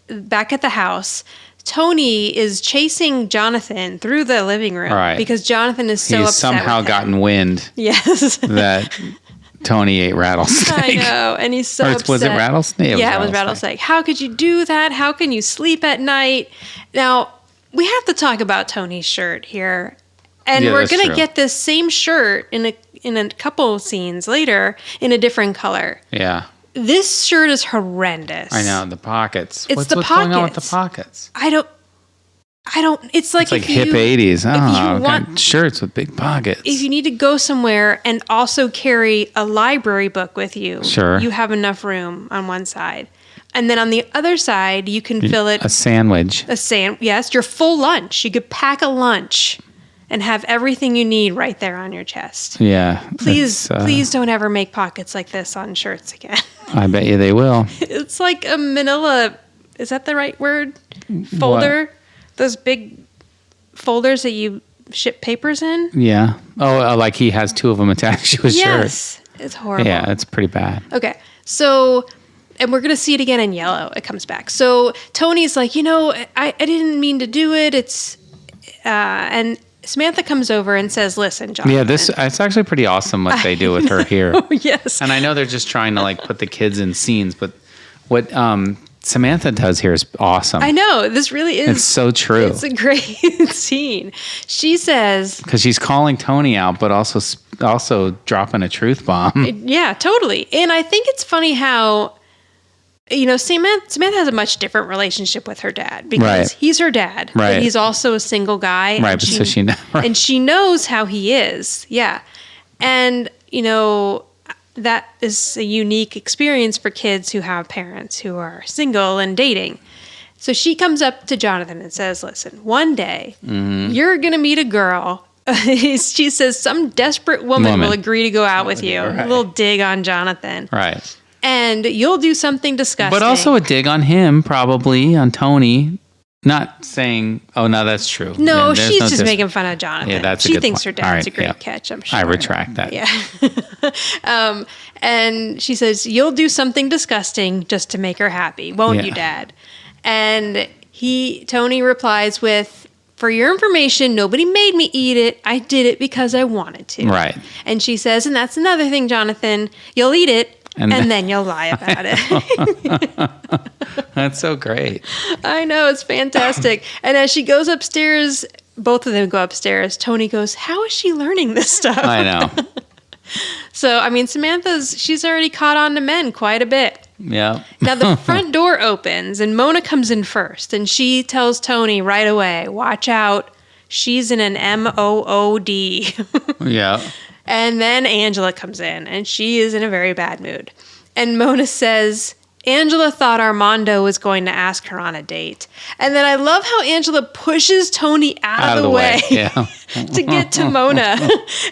back at the house. Tony is chasing Jonathan through the living room because Jonathan is so upset. He's somehow gotten wind. Yes. That Tony ate rattlesnake. I know, and he's so upset. Was it rattlesnake? Yeah, it was rattlesnake. How could you do that? How can you sleep at night? Now, we have to talk about Tony's shirt here. And we're going to get this same shirt in a couple of scenes later in a different color. Yeah. This shirt is horrendous. I know, the pockets. It's What's the pockets. Going on with the pockets? I don't. It's like hip 80s. Oh, got shirts with big pockets. If you need to go somewhere and also carry a library book with you, you have enough room on one side. And then on the other side, you can fill it. A sandwich. Yes, your full lunch. You could pack a lunch and have everything you need right there on your chest. Yeah. Please don't ever make pockets like this on shirts again. I bet you they will. It's like a manila, is that the right word? Folder? What? Those big folders that you ship papers in? Yeah. Oh, like he has 2 of them attached to his shirt. Yes. It's horrible. Yeah, it's pretty bad. Okay. So, and we're going to see it again in yellow. It comes back. So Tony's like, I didn't mean to do it. And Samantha comes over and says, listen, Jonathan. Yeah, it's actually pretty awesome what they do with her here. Yes. And I know they're just trying to put the kids in scenes, but what Samantha does here is awesome. I know. This really is. It's so true. It's a great scene. She says. Because she's calling Tony out, but also dropping a truth bomb. Yeah, totally. And I think it's funny how, Samantha has a much different relationship with her dad because he's her dad, but he's also a single guy. Right, but so she knows. And she knows how he is. Yeah. And, that is a unique experience for kids who have parents who are single and dating. So she comes up to Jonathan and says, listen, one day you're going to meet a girl. She says some desperate woman will agree to go out with you. Right. A little dig on Jonathan. Right. And you'll do something disgusting. But also a dig on him, probably, on Tony. Not saying, oh, no, that's true. No, Yeah, there's she's no just making fun of Jonathan. Yeah, that's a she good thinks point. her dad's All a great right, catch, I'm sure. I retract that. Yeah. And she says, you'll do something disgusting just to make her happy, won't you, Dad? And Tony replies with, for your information, nobody made me eat it. I did it because I wanted to. Right. And she says, and that's another thing, Jonathan, you'll eat it. And then you'll lie about it. That's so great. I know, it's fantastic. And as she goes upstairs, both of them go upstairs. Tony goes, how is she learning this stuff? I know. So, I mean, she's already caught on to men quite a bit. Yeah. Now, the front door opens and Mona comes in first. And she tells Tony right away, watch out. She's in an MOOD. Yeah. And then Angela comes in, and she is in a very bad mood. And Mona says, Angela thought Armando was going to ask her on a date. And then I love how Angela pushes Tony out of the way Yeah. to get to Mona.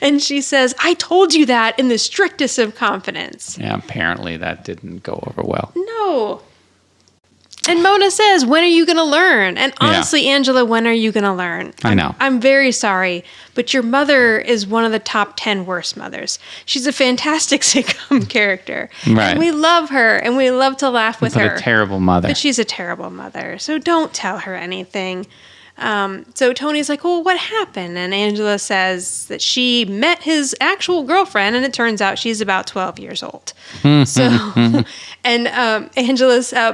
And she says, I told you that in the strictest of confidence. Yeah, apparently that didn't go over well. No. And Mona says, when are you going to learn? And honestly, Angela, when are you going to learn? I know. I'm very sorry, but your mother is one of the top 10 worst mothers. She's a fantastic sitcom character. Right. And we love her, and we love to laugh with her. But a terrible mother. But she's a terrible mother, so don't tell her anything. So Tony's like, well, what happened? And Angela says that she met his actual girlfriend, and it turns out she's about 12 years old. So, and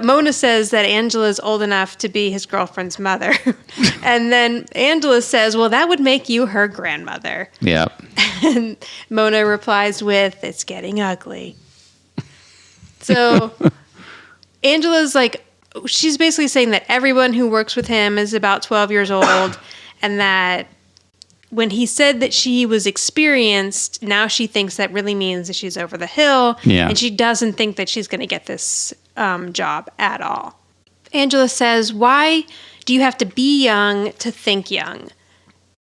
Mona says that Angela's old enough to be his girlfriend's mother. And then Angela says, well, that would make you her grandmother. Yep. And Mona replies with, it's getting ugly. So Angela's like, she's basically saying that everyone who works with him is about 12 years old, and that when he said that she was experienced, now she thinks that really means that she's over the hill, and she doesn't think that she's going to get this job at all. Angela says, why do you have to be young to think young?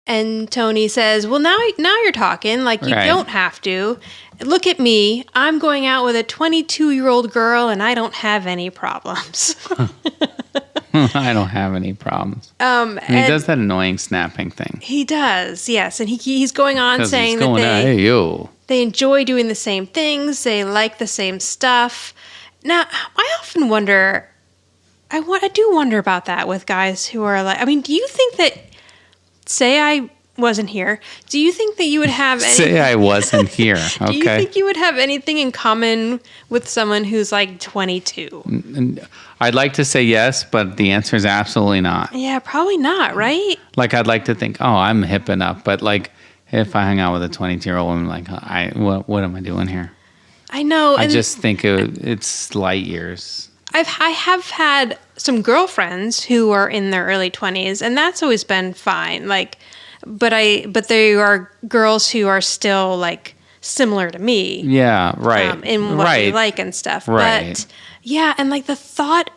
And Tony says, well, now you're talking, like you don't have to. Look at me. I'm going out with a 22-year-old girl, and I don't have any problems. I don't have any problems. And he does that annoying snapping thing. He does, yes. And he's going on saying that they enjoy doing the same things. They like the same stuff. Now, I often wonder, I do wonder about that with guys who are like, I mean, do you think that, say I wasn't here, do you think that you would have any... Say I wasn't here, okay. Do you think you would have anything in common with someone who's like 22? I'd like to say yes, but the answer is absolutely not. Yeah, probably not, right? Like, I'd like to think, oh, I'm hip enough, but like, if I hang out with a 22-year-old woman, like, what am I doing here? I know. I just think it's light years. I have had some girlfriends who are in their early 20s, and that's always been fine. Like, but they are girls who are still like similar to me. Yeah, right. In what they like and stuff. Right. But yeah, and like the thought,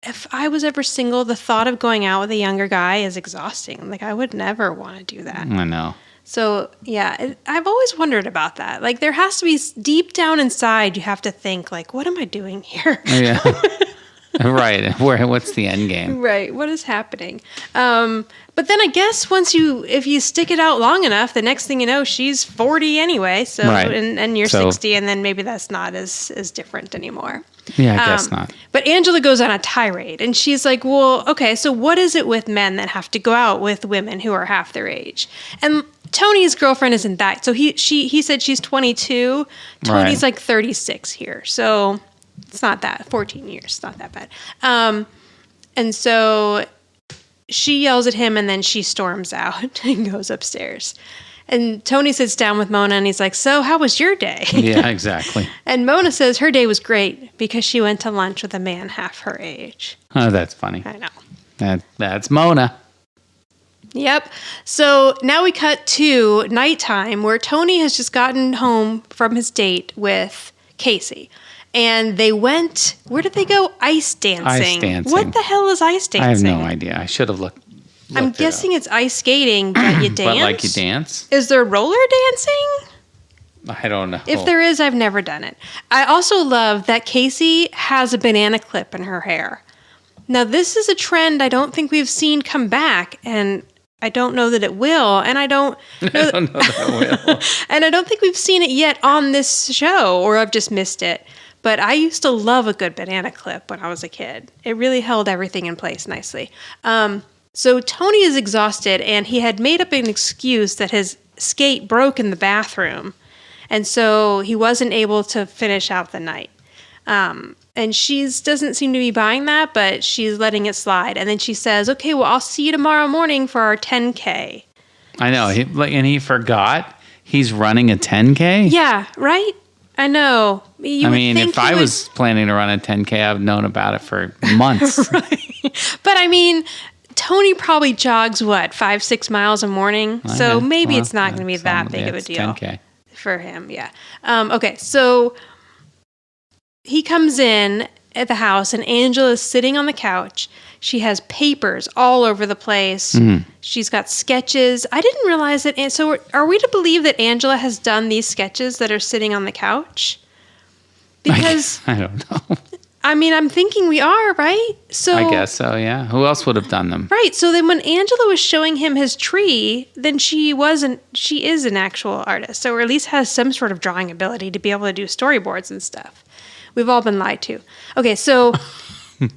if I was ever single, the thought of going out with a younger guy is exhausting. Like, I would never want to do that. I know. So yeah, I've always wondered about that. Like, there has to be deep down inside, you have to think like, what am I doing here? Yeah. Right. What's the end game? Right. What is happening? But then I guess if you stick it out long enough, the next thing you know, she's 40 anyway. So, and you're 60, and then maybe that's not as different anymore. Yeah, I guess not. But Angela goes on a tirade, and she's like, well, okay, so what is it with men that have to go out with women who are half their age? And Tony's girlfriend isn't that. So he said she's 22. Tony's like 36 here. So it's not that, 14 years, it's not that bad. And so she yells at him, and then she storms out and goes upstairs. And Tony sits down with Mona, and he's like, so how was your day? Yeah, exactly. And Mona says her day was great because she went to lunch with a man half her age. Oh, that's funny. I know. That's Mona. Yep. So now we cut to nighttime, where Tony has just gotten home from his date with Casey. And they went, where did they go? Ice dancing. Ice dancing. What the hell is ice dancing? I have no idea. I should have looked I'm guessing it's ice skating, but you dance? But like you dance? Is there roller dancing? I don't know. If there is, I've never done it. I also love that Casey has a banana clip in her hair. Now, this is a trend I don't think we've seen come back, and I don't know that it will, and I don't know that it will. And I don't think we've seen it yet on this show, or I've just missed it. But I used to love a good banana clip when I was a kid. It really held everything in place nicely. So Tony is exhausted, and he had made up an excuse that his skate broke in the bathroom, and so he wasn't able to finish out the night. And she doesn't seem to be buying that, but she's letting it slide. And then she says, okay, well, I'll see you tomorrow morning for our 10K. I know. And he forgot he's running a 10K? Yeah, right? I know. If I was planning to run a 10K, I've known about it for months. Right. But I mean, Tony probably jogs, 5-6 miles a morning? So maybe it's not going to be that big of a deal 10K. for him. Yeah. Okay, so he comes in at the house, and Angela's sitting on the couch. She has papers all over the place. She's got sketches. I didn't realize that. So are we to believe that Angela has done these sketches that are sitting on the couch? Because I don't know. I mean, I'm thinking we are, right? So I guess so, yeah. Who else would have done them? Right. So then when Angela was showing him his tree, then she is an actual artist, or at least has some sort of drawing ability to be able to do storyboards and stuff. We've all been lied to. Okay, so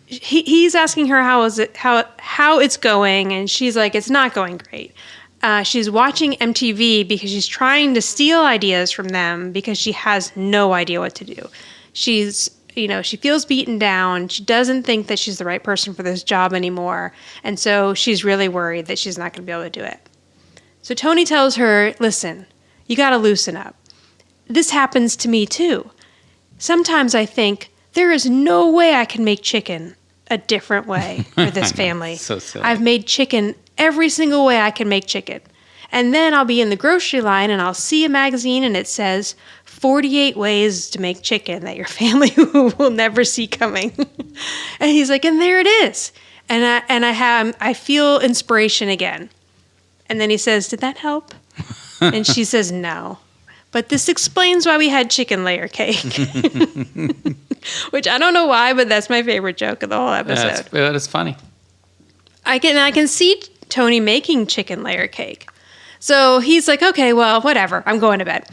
he's asking her how it's going, and she's like, it's not going great. She's watching MTV because she's trying to steal ideas from them because she has no idea what to do. She feels beaten down. She doesn't think that she's the right person for this job anymore, and so she's really worried that she's not going to be able to do it. So Tony tells her, listen, you got to loosen up. This happens to me too. Sometimes I think there is no way I can make chicken a different way for this family. So silly. I've made chicken every single way I can make chicken. And then I'll be in the grocery line and I'll see a magazine and it says 48 ways to make chicken that your family will never see coming. And he's like, and there it is. And I feel inspiration again. And then he says, did that help? And she says, no. But this explains why we had chicken layer cake. Which I don't know why, but that's my favorite joke of the whole episode. It's funny. I can see Tony making chicken layer cake. So he's like, okay, well, whatever. I'm going to bed.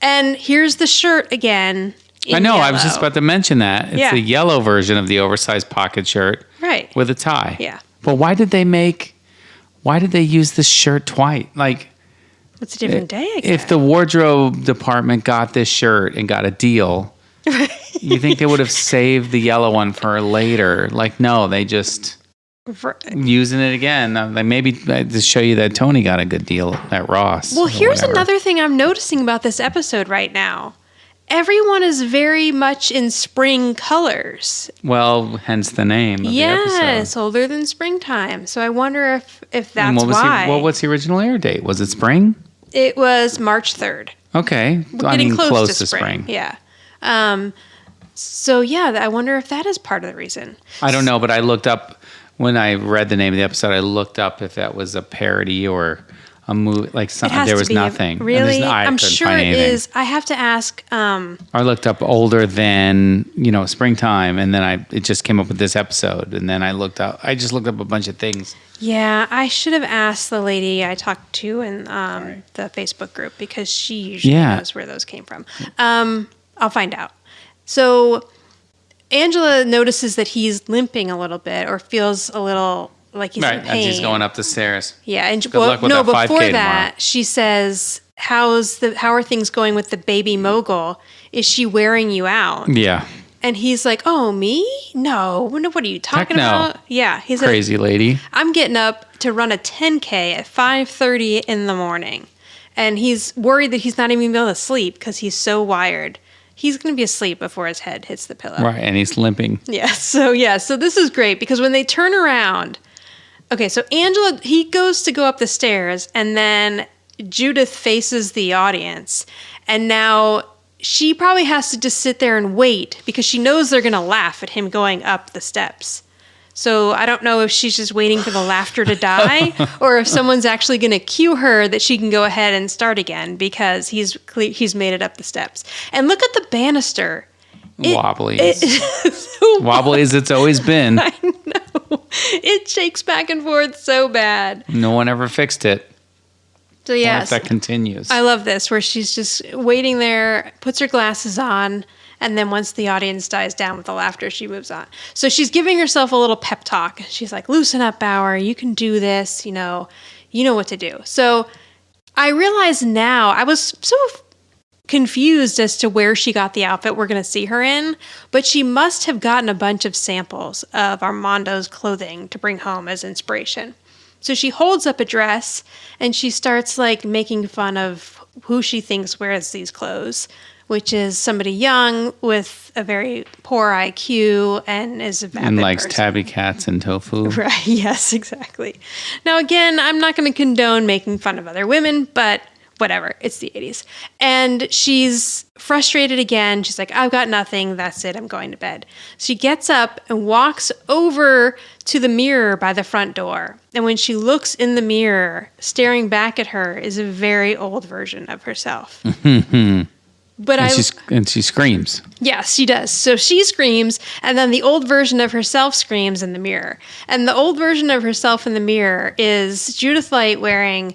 And here's the shirt again. I know. Yellow. I was just about to mention that. It's the yellow version of the oversized pocket shirt. Right. With a tie. Yeah. But why did they use this shirt twice? Like, it's a different day, I guess. If the wardrobe department got this shirt and got a deal, you think they would have saved the yellow one for later? Like, no, they just using it again. Maybe to show you that Tony got a good deal at Ross. Well, here's another thing I'm noticing about this episode right now. Everyone is very much in spring colors. Well, hence the name of the episode. Yes, older than springtime. So I wonder if that's why. What's the original air date? Was it spring? It was March 3rd. Okay. We're getting close to spring. Yeah. So, I wonder if that is part of the reason. I don't know, but I looked up, when I read the name of the episode, I looked up if that was a parody or a movie, like something. There was nothing. Really? I'm sure it is. I have to ask. I looked up older than, springtime, and then it just came up with this episode. And then I just looked up a bunch of things. Yeah, I should have asked the lady I talked to in the Facebook group, because she usually knows where those came from. I'll find out. So Angela notices that he's limping a little bit, or feels a little like he's in pain. As he's going up the stairs. Yeah, and Good luck with that 5K before that, tomorrow. she says, "How are things going with the baby mogul? Is she wearing you out?" Yeah. And he's like, "Oh, me? No. What are you talking about?" Yeah, he's crazy lady. I'm getting up to run a 10K at 5:30 in the morning, and he's worried that he's not even gonna be able to sleep because he's so wired. He's going to be asleep before his head hits the pillow. Right, and he's limping. Yeah, so this is great, because when they turn around, okay, so Angela, he goes to go up the stairs, and then Judith faces the audience, and now she probably has to just sit there and wait, because she knows they're going to laugh at him going up the steps. So I don't know if she's just waiting for the laughter to die, or if someone's actually going to cue her that she can go ahead and start again, because he's made it up the steps. And look at the banister. Wobbly. So wobbly as it's always been. I know. It shakes back and forth so bad. No one ever fixed it. So What yes, if that continues? I love this, where she's just waiting there, puts her glasses on, and then once the audience dies down with the laughter, she moves on. So she's giving herself a little pep talk. She's like, loosen up, Bauer. You can do this. You know what to do. So I realize now, I was so confused as to where she got the outfit we're going to see her in, but she must have gotten a bunch of samples of Armando's clothing to bring home as inspiration. So she holds up a dress and she starts like making fun of who she thinks wears these clothes, which is somebody young with a very poor IQ and is a vapid And likes person. tabby cats and tofu. Right, yes, exactly. Now, again, I'm not going to condone making fun of other women, but whatever, it's the 80s. And she's frustrated again. She's like, I've got nothing. That's it. I'm going to bed. She gets up and walks over to the mirror by the front door. And when she looks in the mirror, staring back at her is a very old version of herself. But And she screams. Yes, she does. So she screams, and then the old version of herself screams in the mirror. And the old version of herself in the mirror is Judith Light wearing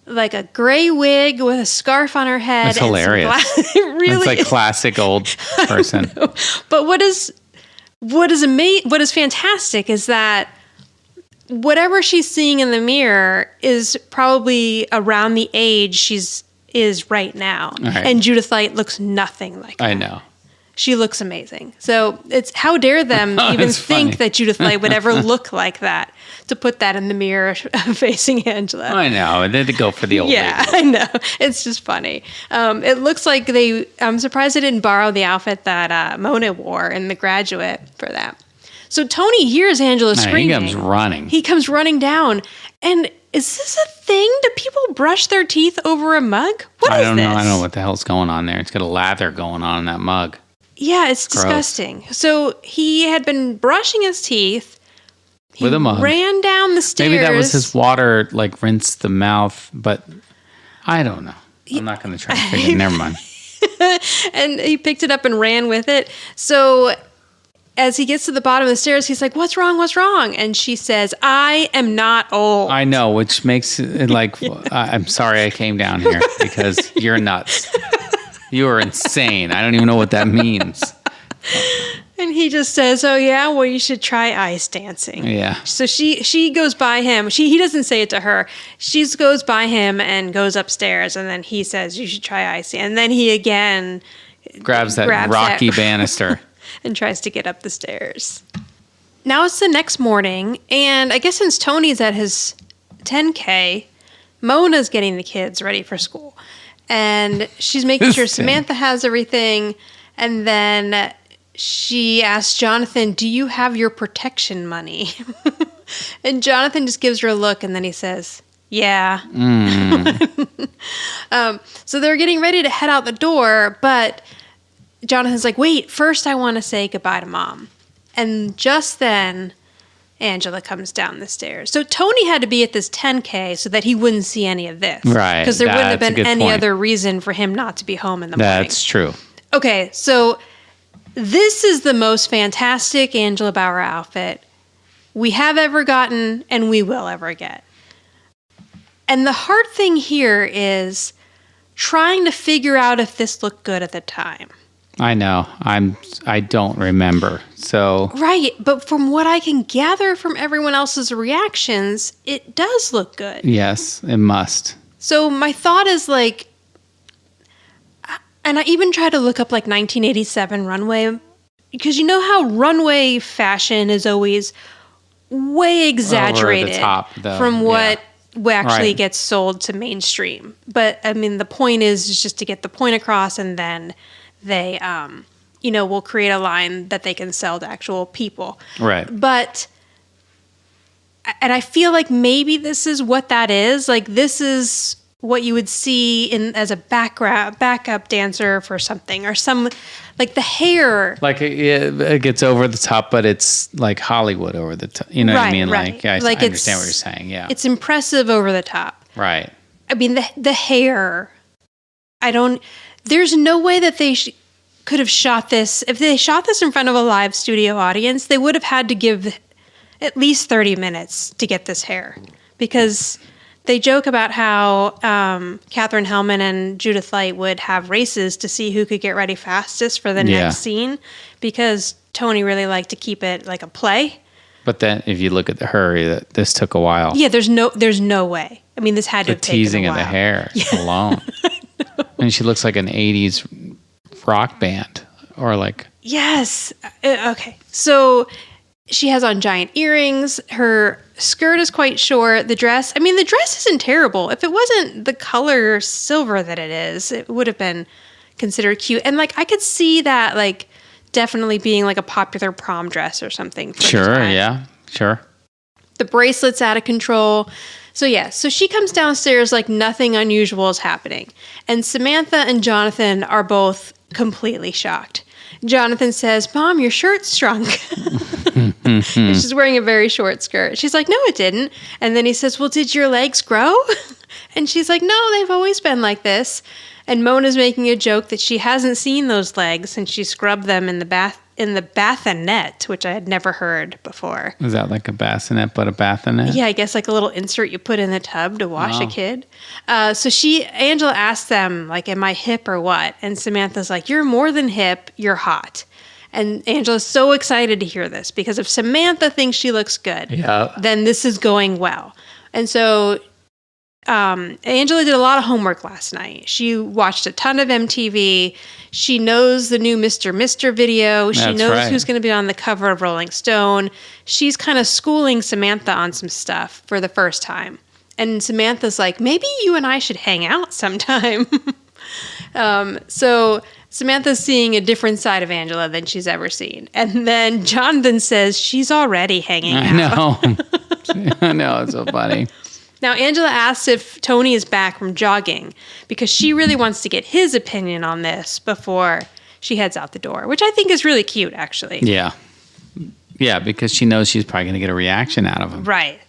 like a gray wig with a scarf on her head. That's hilarious. It really It's like is. classic old person. But what is fantastic is that whatever she's seeing in the mirror is probably around the age is right now. Right. And Judith Light looks nothing like I that. know. She looks amazing. So it's how dare them even It's think funny. that Judith Light would ever look like that, to put that in the mirror facing Angela. I know. And then to go for the old Yeah, lady. I know. It's just funny. It looks like I'm surprised they didn't borrow the outfit that Mona wore in The Graduate for that. So Tony hears Angela screaming. He comes running. He comes running down. And is this a thing? Do people brush their teeth over a mug? What is I don't know. this? I don't know what the hell's going on there. It's got a lather going on in that mug. Yeah, it's Gross. disgusting. So he had been brushing his teeth. He With a mug. ran down the stairs. Maybe that was his water, like rinse the mouth, but I don't know. I'm not going to try to figure it. Never mind. And he picked it up and ran with it. So as he gets to the bottom of the stairs, he's like, what's wrong? What's wrong? And she says, I am not old. I know, which makes it like, I'm sorry I came down here because you're nuts. You are insane. I don't even know what that means. And he just says, oh, yeah, well, you should try ice dancing. Yeah. So she goes by him. He doesn't say it to her. She goes by him and goes upstairs. And then he says, you should try ice. And then he again Grabs that rocky banister. and tries to get up the stairs. Now it's the next morning. And I guess since Tony's at his 10K, Mona's getting the kids ready for school. And she's making sure Samantha has everything. And then she asks Jonathan, do you have your protection money? And Jonathan just gives her a look, and then he says, yeah. So they're getting ready to head out the door, but Jonathan's like, wait, first I want to say goodbye to Mom. And just then, Angela comes down the stairs. So Tony had to be at this 10K so that he wouldn't see any of this. Right. Because there wouldn't have That's a been good any point. other reason for him not to be home in the morning. That's true. Okay, so this is the most fantastic Angela Bauer outfit we have ever gotten and we will ever get. And the hard thing here is trying to figure out if this looked good at the time. I know. I don't remember. So Right, but from what I can gather from everyone else's reactions, it does look good. yes, it must. So my thought is like, and I even tried to look up like 1987 runway, because you know how runway fashion is always way exaggerated top, though. from what actually Right. gets sold to mainstream. But I mean, the point is just to get the point across, and then they, will create a line that they can sell to actual people. Right. But, and I feel like maybe this is what that is. Like, this is what you would see as a backup dancer for something, or some, like the hair. Like it gets over the top, but it's like Hollywood over the top. You know what I mean? Right. Like I understand what you're saying. Yeah. It's impressive over the top. Right. I mean, the hair, there's no way that they could have shot this. If they shot this in front of a live studio audience, they would have had to give at least 30 minutes to get this hair, because they joke about how Katherine Hellman and Judith Light would have races to see who could get ready fastest for the next scene, because Tony really liked to keep it like a play. But then if you look at her, this took a while. Yeah, there's no way. I mean, this had to have taken a while. The teasing of the hair alone. And she looks like an 80s rock band or like... Yes. Okay. So she has on giant earrings. Her skirt is quite short. The dress isn't terrible. If it wasn't the color silver that it is, it would have been considered cute. And like, I could see that like definitely being like a popular prom dress or something. Sure. Yeah. Sure. The bracelet's out of control. So she comes downstairs like nothing unusual is happening. And Samantha and Jonathan are both completely shocked. Jonathan says, "Mom, your shirt's shrunk." And she's wearing a very short skirt. She's like, "No, it didn't." And then he says, "Well, did your legs grow?" And she's like, "No, they've always been like this." And Mona's making a joke that she hasn't seen those legs since she scrubbed them in the bassinet, which I had never heard before. Is that like a bassinet, but a bassinet? Yeah, I guess like a little insert you put in the tub to wash a kid. So Angela asked them, like, "Am I hip or what?" And Samantha's like, "You're more than hip, you're hot." And Angela's so excited to hear this, because if Samantha thinks she looks good, then this is going well. And so Angela did a lot of homework last night. She watched a ton of MTV. She knows the new Mr. video. She knows who's going to be on the cover of Rolling Stone. She's kind of schooling Samantha on some stuff for the first time. And Samantha's like, "Maybe you and I should hang out sometime." So Samantha's seeing a different side of Angela than she's ever seen. And then Jonathan says she's already hanging out. I know. It's so funny. Now, Angela asks if Tony is back from jogging, because she really wants to get his opinion on this before she heads out the door, which I think is really cute, actually. Yeah. Yeah, because she knows she's probably going to get a reaction out of him. Right.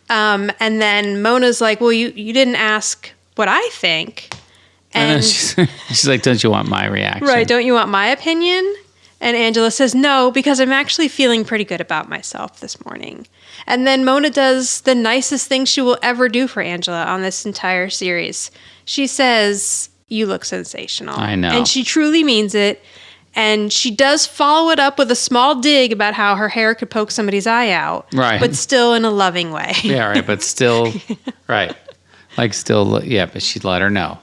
And then Mona's like, "Well, you didn't ask what I think." And she's like, "Don't you want my reaction?" Right, "Don't you want my opinion?" And Angela says, "No, because I'm actually feeling pretty good about myself this morning." And then Mona does the nicest thing she will ever do for Angela on this entire series. She says, "You look sensational." I know. And she truly means it. And she does follow it up with a small dig about how her hair could poke somebody's eye out. Right. But still in a loving way. Yeah, right. But still, right. Like still, yeah, but she'd let her know.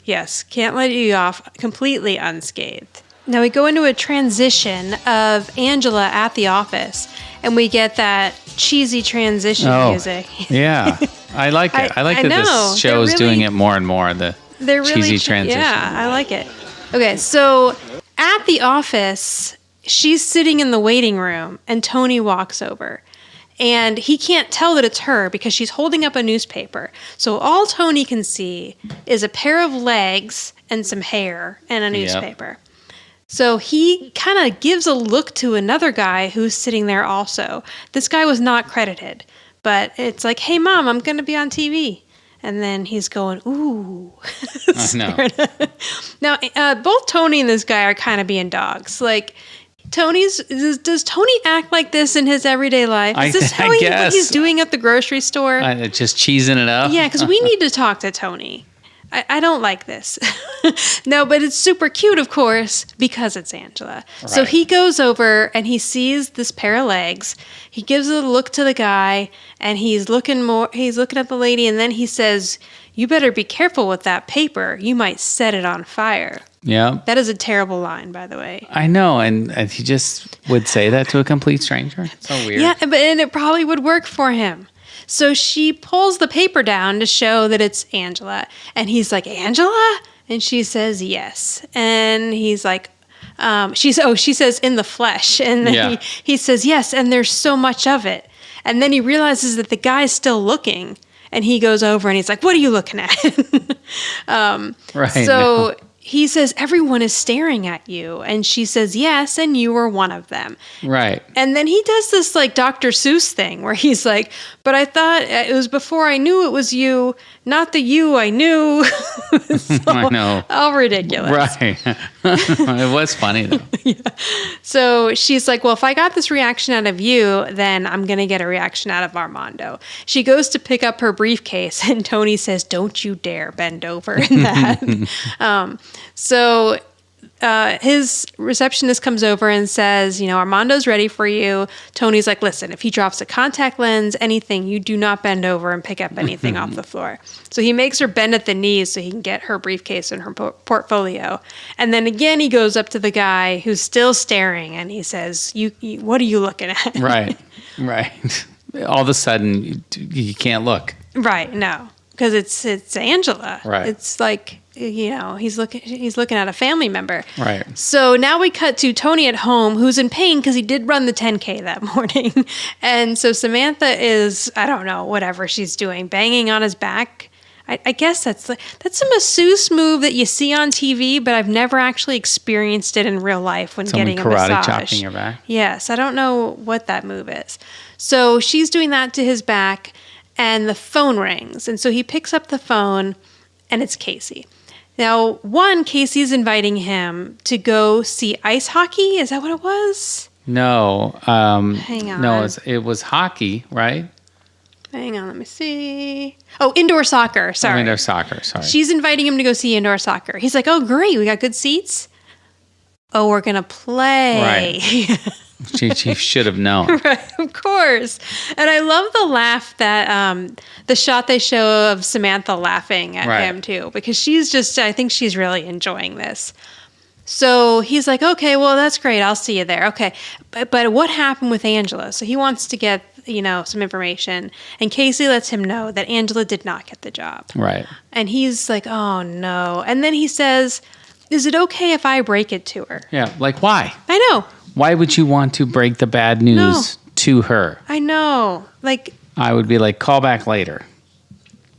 Yes, can't let you off completely unscathed. Now we go into a transition of Angela at the office, and we get that cheesy transition music. Yeah, I like it. I like that this show is doing it more and more, the cheesy transition. Yeah, I like it. Okay, so at the office, she's sitting in the waiting room, and Tony walks over. And he can't tell that it's her because she's holding up a newspaper. So all Tony can see is a pair of legs and some hair and a newspaper. So he kind of gives a look to another guy who's sitting there also. This guy was not credited, but it's like, "Hey, Mom, I'm going to be on TV." And then he's going, "Ooh." I know. Now, both Tony and this guy are kind of being dogs. Like, does Tony act like this in his everyday life? Is this what he's doing at the grocery store? Just cheesing it up? Yeah, because we need to talk to Tony. I don't like this. No, but it's super cute, of course, because it's Angela. Right. So he goes over and he sees this pair of legs. He gives a look to the guy, and he's looking at the lady, and then he says, "You better be careful with that paper. You might set it on fire." Yeah. That is a terrible line, by the way. I know, and he just would say that to a complete stranger. It's so weird. Yeah, and it probably would work for him. So she pulls the paper down to show that it's Angela. And he's like, "Angela?" And she says, "Yes." And he's like, she says, "In the flesh." And then he says, "Yes, and there's so much of it." And then he realizes that the guy's still looking. And he goes over and he's like, "What are you looking at?" Right. So he says, "Everyone is staring at you." And she says, "Yes, and you were one of them." Right. And then he does this like Dr. Seuss thing where he's like, "But I thought it was before I knew it was you, not the you I knew." So, I know. All ridiculous. Right. It was funny though. So she's like, well, if I got this reaction out of you, then I'm going to get a reaction out of Armando. She goes to pick up her briefcase, and Tony says, don't you dare bend over in that. So his receptionist comes over and says, Armando's ready for you. Tony's like, listen, if he drops a contact lens, anything, you do not bend over and pick up anything off the floor. So he makes her bend at the knees so he can get her briefcase and her portfolio. And then again, he goes up to the guy who's still staring and he says, you what are you looking at? Right. All of a sudden, you can't look. Right, no. Because it's Angela. Right. It's like, he's looking at a family member. Right. So now we cut to Tony at home, who's in pain because he did run the 10K that morning. And so Samantha is, I don't know, whatever she's doing, banging on his back. I guess that's a masseuse move that you see on TV, but I've never actually experienced it in real life when Someone getting a karate massage. chopping your back. Yes, I don't know what that move is. So she's doing that to his back, and the phone rings. And so he picks up the phone, and it's Casey. Now, Casey's inviting him to go see ice hockey. Is that what it was? No. Hang on. No, it was hockey, right? Hang on, let me see. Oh, indoor soccer. Sorry. Indoor soccer, sorry. She's inviting him to go see indoor soccer. He's like, oh, great. We got good seats. Oh, we're going to play. Right. She should have known. Right, of course. And I love the laugh that the shot they show of Samantha laughing at him too, because I think she's really enjoying this. So he's like, okay, well, that's great. I'll see you there. Okay. But what happened with Angela? So he wants to get, some information. And Casey lets him know that Angela did not get the job. Right. And he's like, oh, no. And then he says, is it okay if I break it to her? Yeah. Like, why? I know. Why would you want to break the bad news to her? I know. Like, I would be like, call back later.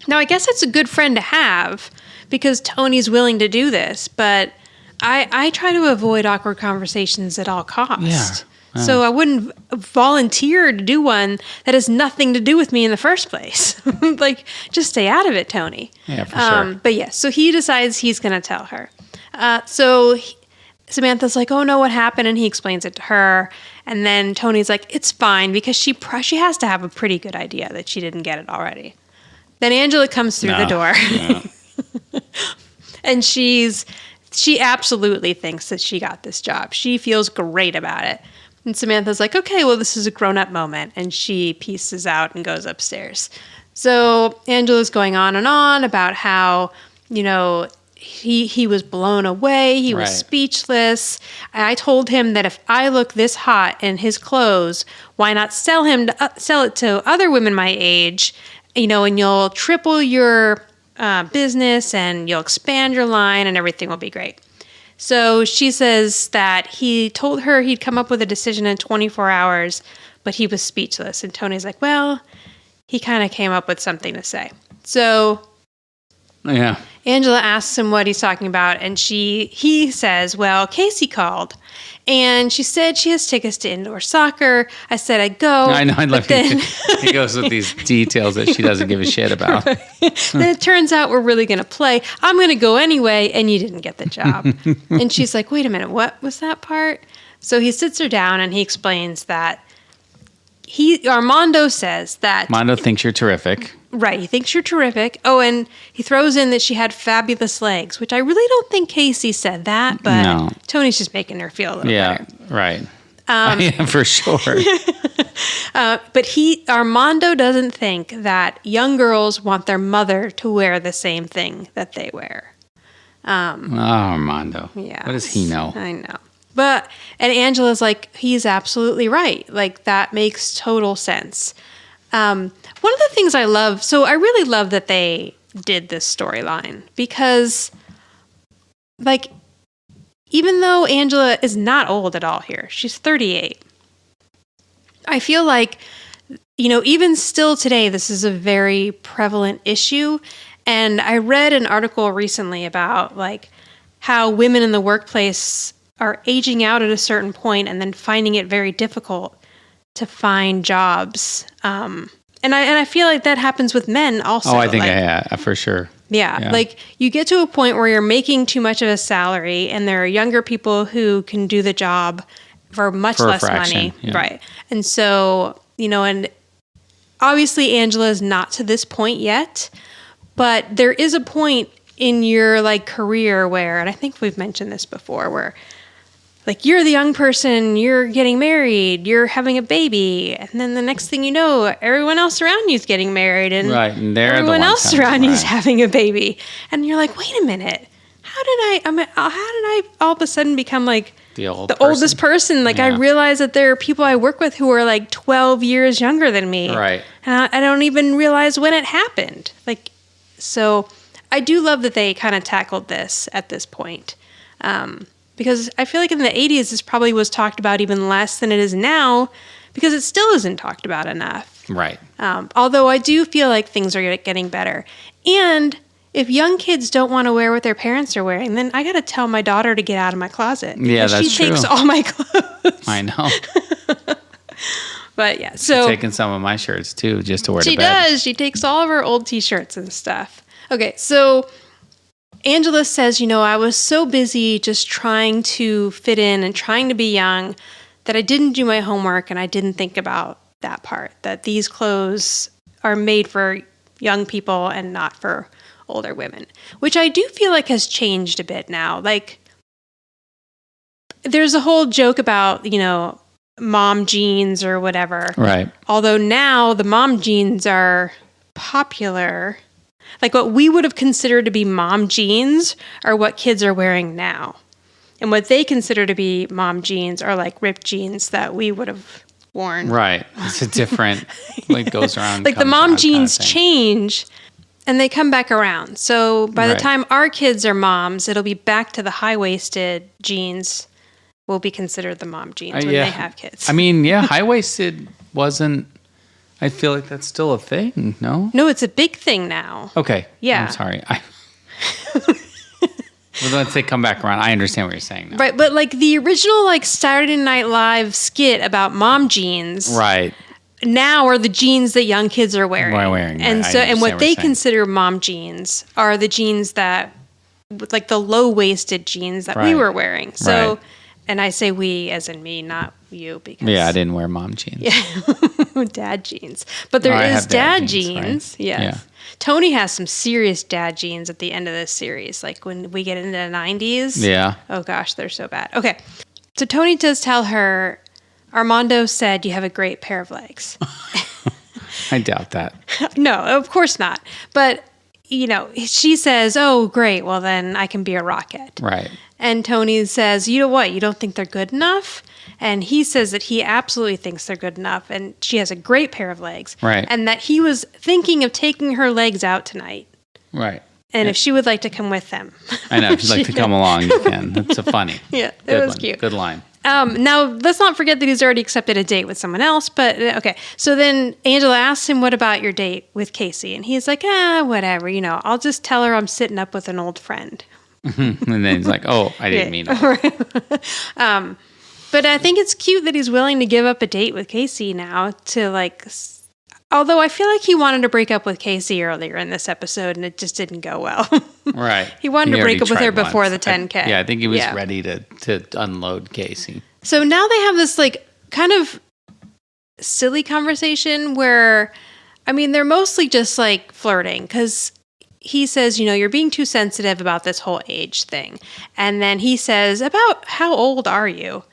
Now, I guess it's a good friend to have because Tony's willing to do this, but I try to avoid awkward conversations at all costs. Yeah. So I wouldn't volunteer to do one that has nothing to do with me in the first place. Like, just stay out of it, Tony. Yeah, for sure. But yeah, so he decides he's going to tell her. Samantha's like, oh no, what happened? And he explains it to her. And then Tony's like, it's fine because she has to have a pretty good idea that she didn't get it already. Then Angela comes through the door. Yeah. And she absolutely thinks that she got this job. She feels great about it. And Samantha's like, okay, well, this is a grown-up moment. And she pieces out and goes upstairs. So Angela's going on and on about how, he was blown away. He was speechless. I told him that if I look this hot in his clothes, why not sell it to other women my age, and you'll triple your business and you'll expand your line and everything will be great. So she says that he told her he'd come up with a decision in 24 hours, but he was speechless. And Tony's like, well, he kind of came up with something to say. So yeah. Angela asks him what he's talking about, and he says, well, Casey called, and she said she has tickets to indoor soccer. I said I'd go. I know, I love it. He goes with these details that she doesn't give a shit about. Right. Then it turns out we're really going to play. I'm going to go anyway, and you didn't get the job. And she's like, wait a minute, what was that part? So he sits her down, and he explains that Armando says that... Armando thinks you're terrific. Right, he thinks you're terrific. Oh, and he throws in that she had fabulous legs, which I really don't think Casey said that, but no. Tony's just making her feel a little better. Yeah, right. Yeah, for sure. But Armando doesn't think that young girls want their mother to wear the same thing that they wear. Armando. Yeah. What does he know? I know. And Angela's like, he's absolutely right. Like, that makes total sense. One of the things I love, so I really love that they did this storyline because, like, even though Angela is not old at all here, she's 38. I feel like, even still today, this is a very prevalent issue. And I read an article recently about, like, how women in the workplace are aging out at a certain point and then finding it very difficult to find jobs. And I feel like that happens with men also. Oh, I think, for sure. Yeah. Like you get to a point where you're making too much of a salary and there are younger people who can do the job for much less money. Yeah. Right. And so, and obviously Angela is not to this point yet, but there is a point in your like career where, and I think we've mentioned this before, where like you're the young person, you're getting married, you're having a baby, and then the next thing you know, everyone else around you is getting married, and and everyone else around you is having a baby, and you're like, wait a minute, how did I all of a sudden become like the oldest person? Like I realize that there are people I work with who are like 12 years younger than me, right? And I don't even realize when it happened. Like, so I do love that they kind of tackled this at this point. Because I feel like in the 80s, this probably was talked about even less than it is now, because it still isn't talked about enough. Right. Although I do feel like things are getting better. And if young kids don't want to wear what their parents are wearing, then I got to tell my daughter to get out of my closet. Yeah, that's she true. She takes all my clothes. I know. But yeah, so. She's taking some of my shirts too, just to wear to bed. She does. She takes all of her old t-shirts and stuff. Okay, so Angela says, I was so busy just trying to fit in and trying to be young that I didn't do my homework and I didn't think about that part, that these clothes are made for young people and not for older women, which I do feel like has changed a bit now. Like, there's a whole joke about, mom jeans or whatever. Right. Although now the mom jeans are popular. Like what we would have considered to be mom jeans are what kids are wearing now. And what they consider to be mom jeans are like ripped jeans that we would have worn. Right. It's a different, like goes around. Like the mom jeans change and they come back around. So by the time our kids are moms, it'll be back to the high-waisted jeans will be considered the mom jeans when they have kids. I mean, high-waisted wasn't, I feel like that's still a thing, no? No, it's a big thing now. Okay. Yeah. I'm sorry. Well, once they come back around, I understand what you're saying now. Right, but like the original like Saturday Night Live skit about mom jeans. Right. Now are the jeans that young kids are wearing. And so and what they consider mom jeans are the jeans that like the low-waisted jeans that we were wearing. So and I say we as in me, not you, because I didn't wear mom jeans. Yeah. Dad jeans. But there is dad jeans. Right? Yes. Yeah. Tony has some serious dad jeans at the end of this series. Like when we get into the 90s. Yeah. Oh gosh, they're so bad. Okay. So Tony does tell her, Armando said you have a great pair of legs. I doubt that. No, of course not. But, she says, oh, great. Well, then I can be a rocket. Right. And Tony says, you know what? You don't think they're good enough? And he says that he absolutely thinks they're good enough. And she has a great pair of legs. Right. And that he was thinking of taking her legs out tonight. Right. And if she would like to come with them. I know. If you'd like to come along, you can. That's a funny. Yeah, it was cute. Good line. Now, let's not forget that he's already accepted a date with someone else. But, okay. So then Angela asks him, what about your date with Casey? And he's like, whatever. I'll just tell her I'm sitting up with an old friend. And then he's like, oh, I didn't mean that. But I think it's cute that he's willing to give up a date with Casey now to like, although I feel like he wanted to break up with Casey earlier in this episode and it just didn't go well. Right. He wanted to break up with her before the 10K. I think he was ready to unload Casey. So now they have this like kind of silly conversation where, I mean, they're mostly just like flirting because he says, you're being too sensitive about this whole age thing. And then he says, about how old are you?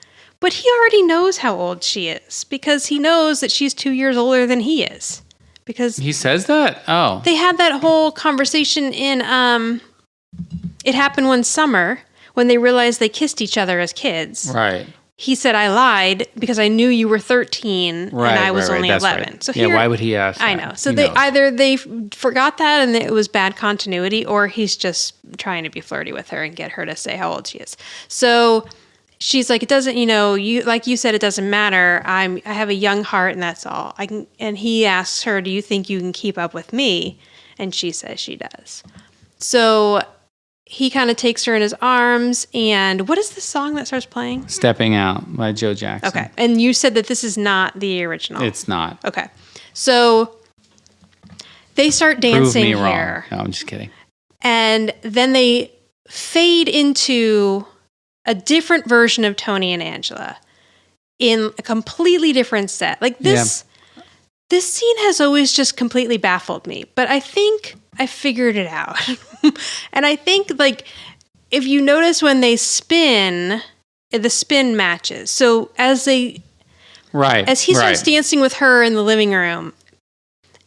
But he already knows how old she is because he knows that she's 2 years older than he is. Because he says that? Oh. They had that whole conversation in It Happened One Summer when they realized they kissed each other as kids. Right. He said, I lied because I knew you were 13 and I was only 11. Right. So why would he ask that? I know. So either they forgot that and it was bad continuity, or he's just trying to be flirty with her and get her to say how old she is. So she's like, it doesn't, you like you said, it doesn't matter. I have a young heart and that's all. And he asks her, do you think you can keep up with me? And she says she does. So he kind of takes her in his arms, and what is the song that starts playing? Stepping Out by Joe Jackson. Okay. And you said that this is not the original. It's not. Okay. So they start dancing here. No, I'm just kidding. And then they fade into a different version of Tony and Angela in a completely different set. Like this scene has always just completely baffled me, but I think I figured it out. And I think, like, if you notice when they spin, the spin matches. So as he starts dancing with her in the living room,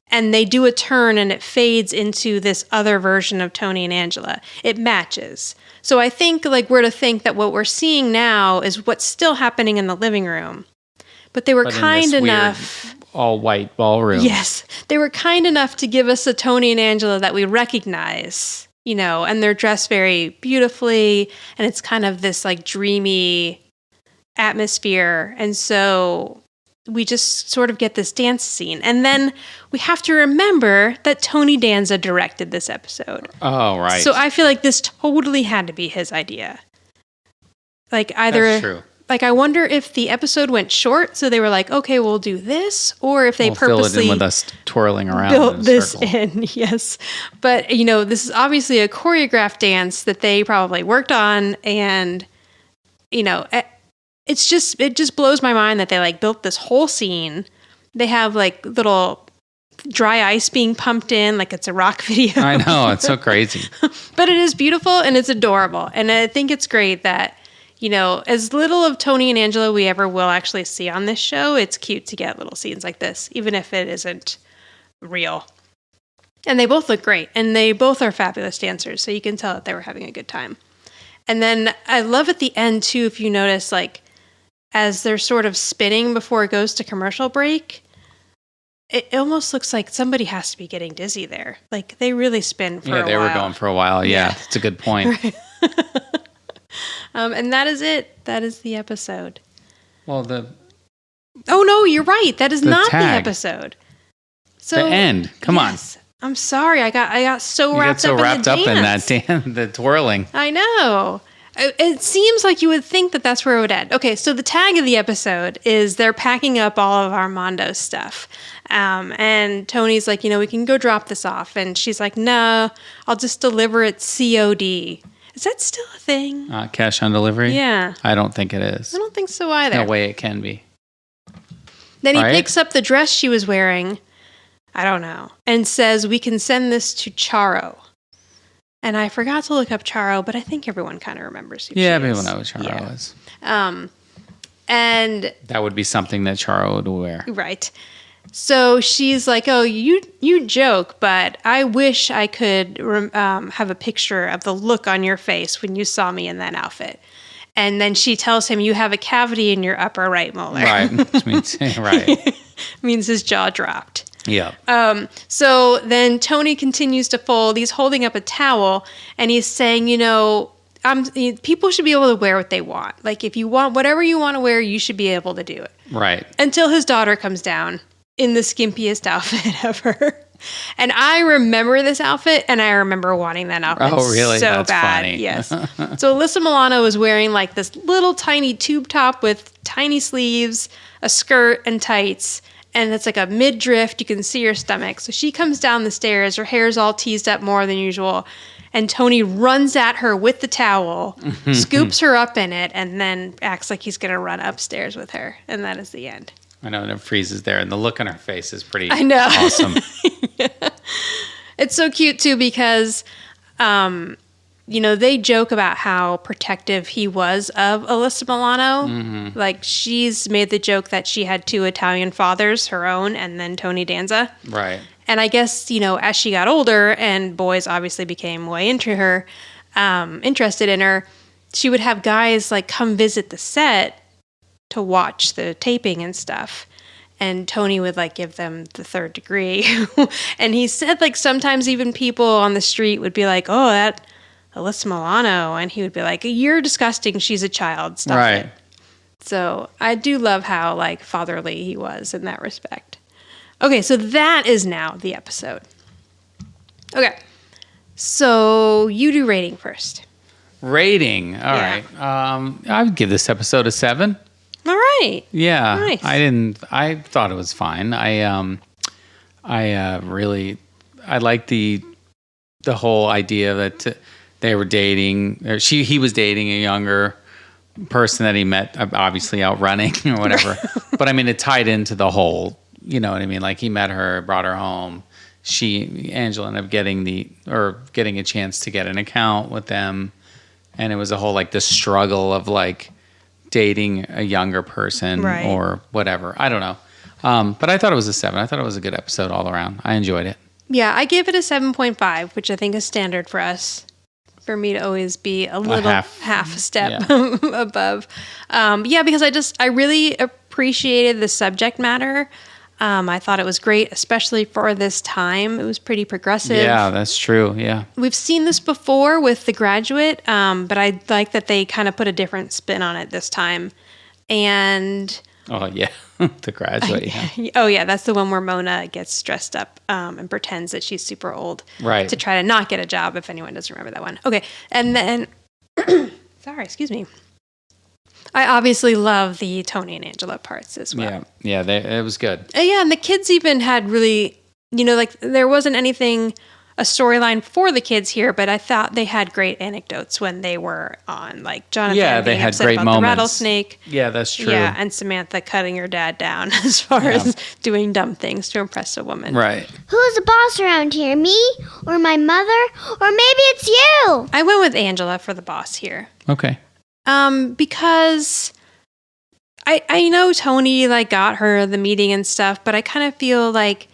and they do a turn and it fades into this other version of Tony and Angela, it matches. So I think, like, we're to think that what we're seeing now is what's still happening in the living room. But they were kind enough... all white ballroom. Yes. They were kind enough to give us a Tony and Angela that we recognize, you know, and they're dressed very beautifully, and it's kind of this, like, dreamy atmosphere. And so we just sort of get this dance scene. And then we have to remember that Tony Danza directed this episode. Oh, right. So I feel like this totally had to be his idea. Like, either... That's true. Like, I wonder if the episode went short, so they were like, okay, we'll do this, or if they purposely fill it in with us twirling around built in a this circle. in. Yes. But, you know, this is obviously a choreographed dance that they probably worked on, and, you know, it just blows my mind that they, like, built this whole scene. They have, like, little dry ice being pumped in like it's a rock video. I know, it's so crazy. But it is beautiful and it's adorable. And I think it's great that, you know, as little of Tony and Angela we ever will actually see on this show, it's cute to get little scenes like this, even if it isn't real. And they both look great, and they both are fabulous dancers, so you can tell that they were having a good time. And then I love at the end, too, if you notice, like, as they're sort of spinning before it goes to commercial break, it almost looks like somebody has to be getting dizzy there. Like, they really spin for a while. Yeah, they were going for a while. Yeah, that's a good point. Right. And that is it. That is the episode. Well, Oh, no, you're right. That is not tag. the episode. So, the end. Come on. I'm sorry. I got so wrapped up in that dance, the twirling. I know. It seems like you would think that that's where it would end. Okay, so the tag of the episode is they're packing up all of Armando's stuff. And Tony's like, you know, we can go drop this off. And she's like, no, I'll just deliver it COD. Is that still a thing? Cash on delivery? Yeah. I don't think it is. I don't think so either. No way it can be. Then he picks up the dress she was wearing, I don't know, and says, we can send this to Charo. And I forgot to look up Charo, but I think everyone kind of remembers who she is. Yeah, everyone knows who Charo is. And that would be something that Charo would wear. Right. So she's like, oh, you joke, but I wish I could have a picture of the look on your face when you saw me in that outfit. And then she tells him, you have a cavity in your upper right molar. Right. Which means, right. Means his jaw dropped. Yeah. So then Tony continues to fold. He's holding up a towel, and he's saying, you know, people should be able to wear what they want. Like, if you want whatever you want to wear, you should be able to do it. Right. Until his daughter comes down in the skimpiest outfit ever. And I remember this outfit, and I remember wanting that outfit oh, really? So That's bad. Funny. Yes. So Alyssa Milano was wearing like this little tiny tube top with tiny sleeves, a skirt, and tights. And it's like a midriff. You can see her stomach. So she comes down the stairs. Her hair's all teased up more than usual. And Tony runs at her with the towel, scoops her up in it, and then acts like he's going to run upstairs with her. And that is the end. I know, and it freezes there. And the look on her face is pretty awesome. Yeah. It's so cute, too, because, you know, they joke about how protective he was of Alyssa Milano. Mm-hmm. Like, she's made the joke that she had 2 Italian fathers, her own, and then Tony Danza. Right. And I guess, you know, as she got older and boys obviously became way into her, interested in her, she would have guys, like, come visit the set to watch the taping and stuff. And Tony would, like, give them the 3rd degree. And he said, like, sometimes even people on the street would be like, oh, that Alyssa Milano. And he would be like, you're disgusting. She's a child. Stop it. So I do love how, like, fatherly he was in that respect. Okay, so that is now the episode. Okay. So you do rating first. Rating. All right. I would give this episode a 7. All right. Yeah. Nice. I thought it was fine. I like the the whole idea that they were dating, or he was dating a younger person that he met, obviously out running or whatever. But I mean, it tied into the whole, you know what I mean? Like he met her, brought her home. Angela ended up getting a chance to get an account with them. And it was a whole, like, the struggle of, like, dating a younger person or whatever. I don't know. But I thought it was a 7. I thought it was a good episode all around. I enjoyed it. Yeah, I gave it a 7.5, which I think is standard for us. For me to always be a little half step above. Because I really appreciated the subject matter. I thought it was great, especially for this time. It was pretty progressive. Yeah, that's true. Yeah. We've seen this before with The Graduate, but I like that they kind of put a different spin on it this time. And... Oh, yeah. The Graduate, yeah. Oh, yeah. That's the one where Mona gets dressed up and pretends that she's super old. Right. To try to not get a job, if anyone doesn't remember that one. Okay. And then... Sorry, excuse me. I obviously love the Tony and Angela parts as well. Yeah, it was good. And the kids even had really, like there wasn't anything, a storyline for the kids here, but I thought they had great anecdotes when they were on, like Jonathan being upset about the rattlesnake. Yeah, that's true. Yeah, and Samantha cutting her dad down as far as doing dumb things to impress a woman. Right. Who's the boss around here? Me? Or my mother? Or maybe it's you? I went with Angela for the boss here. Okay. Because I know Tony like got her the meeting and stuff, but I kind of feel like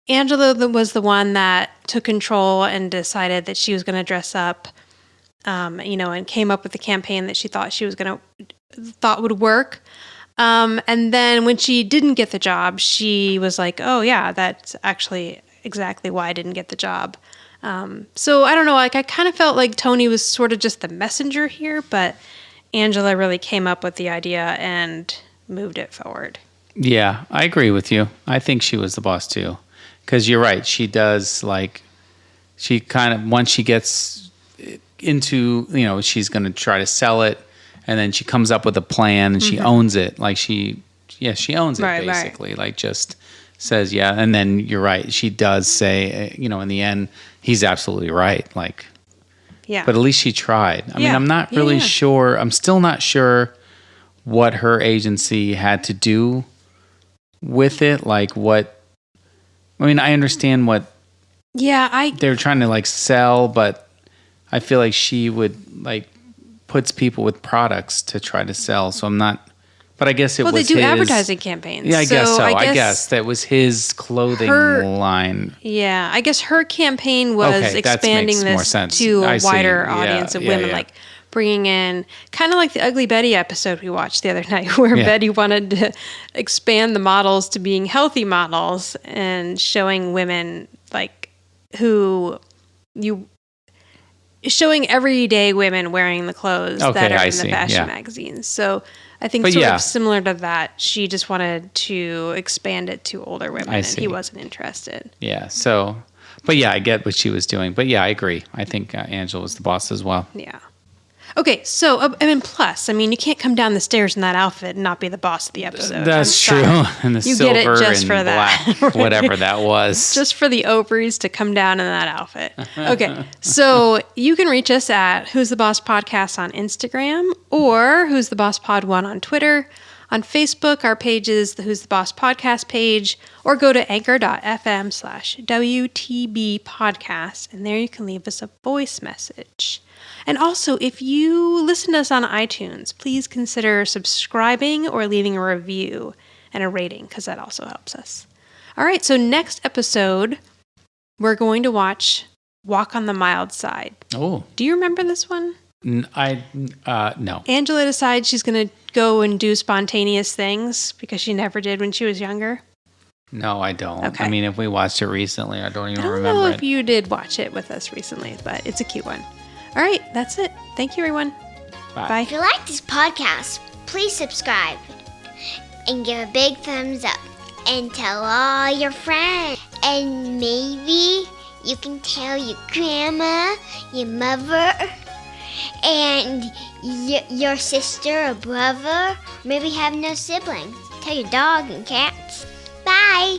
Angela was the one that took control and decided that she was going to dress up, and came up with the campaign that she thought would work. And then when she didn't get the job, she was like, "Oh yeah, that's actually exactly why I didn't get the job." So I don't know, like I kind of felt like Tony was sort of just the messenger here, but Angela really came up with the idea and moved it forward. Yeah, I agree with you. I think she was the boss too. Because you're right. She does she kind of, once she gets into, she's going to try to sell it. And then she comes up with a plan and she owns it. Like she owns it basically. Like just says, yeah. And then you're right. She does say, in the end, he's absolutely right. Like, yeah. But at least she tried. I mean, I'm not really sure. I'm still not sure what her agency had to do with it. Like I understand what they're trying to like sell, but I feel like she would like puts people with products to try to sell. So I'm not, but I guess it was they do his advertising campaigns. Yeah, I guess so. I guess that was his clothing line. Yeah, I guess her campaign was expanding this to a wider audience of women, like bringing in kind of like the Ugly Betty episode we watched the other night, where Betty wanted to expand the models to being healthy models and showing women like showing everyday women wearing the clothes that are in the fashion magazines. So I think sort of similar to that, she just wanted to expand it to older women, and he wasn't interested. Yeah. So, but yeah, I get what she was doing. But yeah, I agree. I think Angela was the boss as well. Yeah. Okay, so, plus, you can't come down the stairs in that outfit and not be the boss of the episode. That's true. And the silver get it just and for black, that. Whatever that was. Just for the ovaries to come down in that outfit. Okay, so you can reach us at Who's the Boss Podcast on Instagram or Who's the Boss Pod 1 on Twitter. On Facebook, our page is the Who's the Boss Podcast page, or go to anchor.fm/WTB podcast, and there you can leave us a voice message. And also, if you listen to us on iTunes, please consider subscribing or leaving a review and a rating, because that also helps us. All right, so next episode, we're going to watch Walk on the Mild Side. Oh. Do you remember this one? No. Angela decides she's going to go and do spontaneous things because she never did when she was younger. No, I don't. Okay. If we watched it recently, I don't even remember it. I don't know if you did watch it with us recently, but it's a cute one. All right, that's it. Thank you, everyone. Bye. If you like this podcast, please subscribe and give a big thumbs up and tell all your friends. And maybe you can tell your grandma, your mother, and your sister or brother. Maybe have no siblings. Tell your dog and cats. Bye.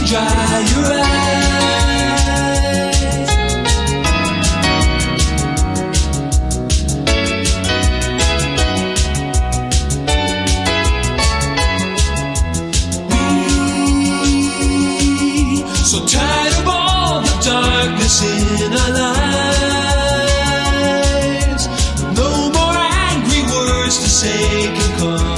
dry your eyes. So tired of all the darkness in our lives, no more angry words to say can come.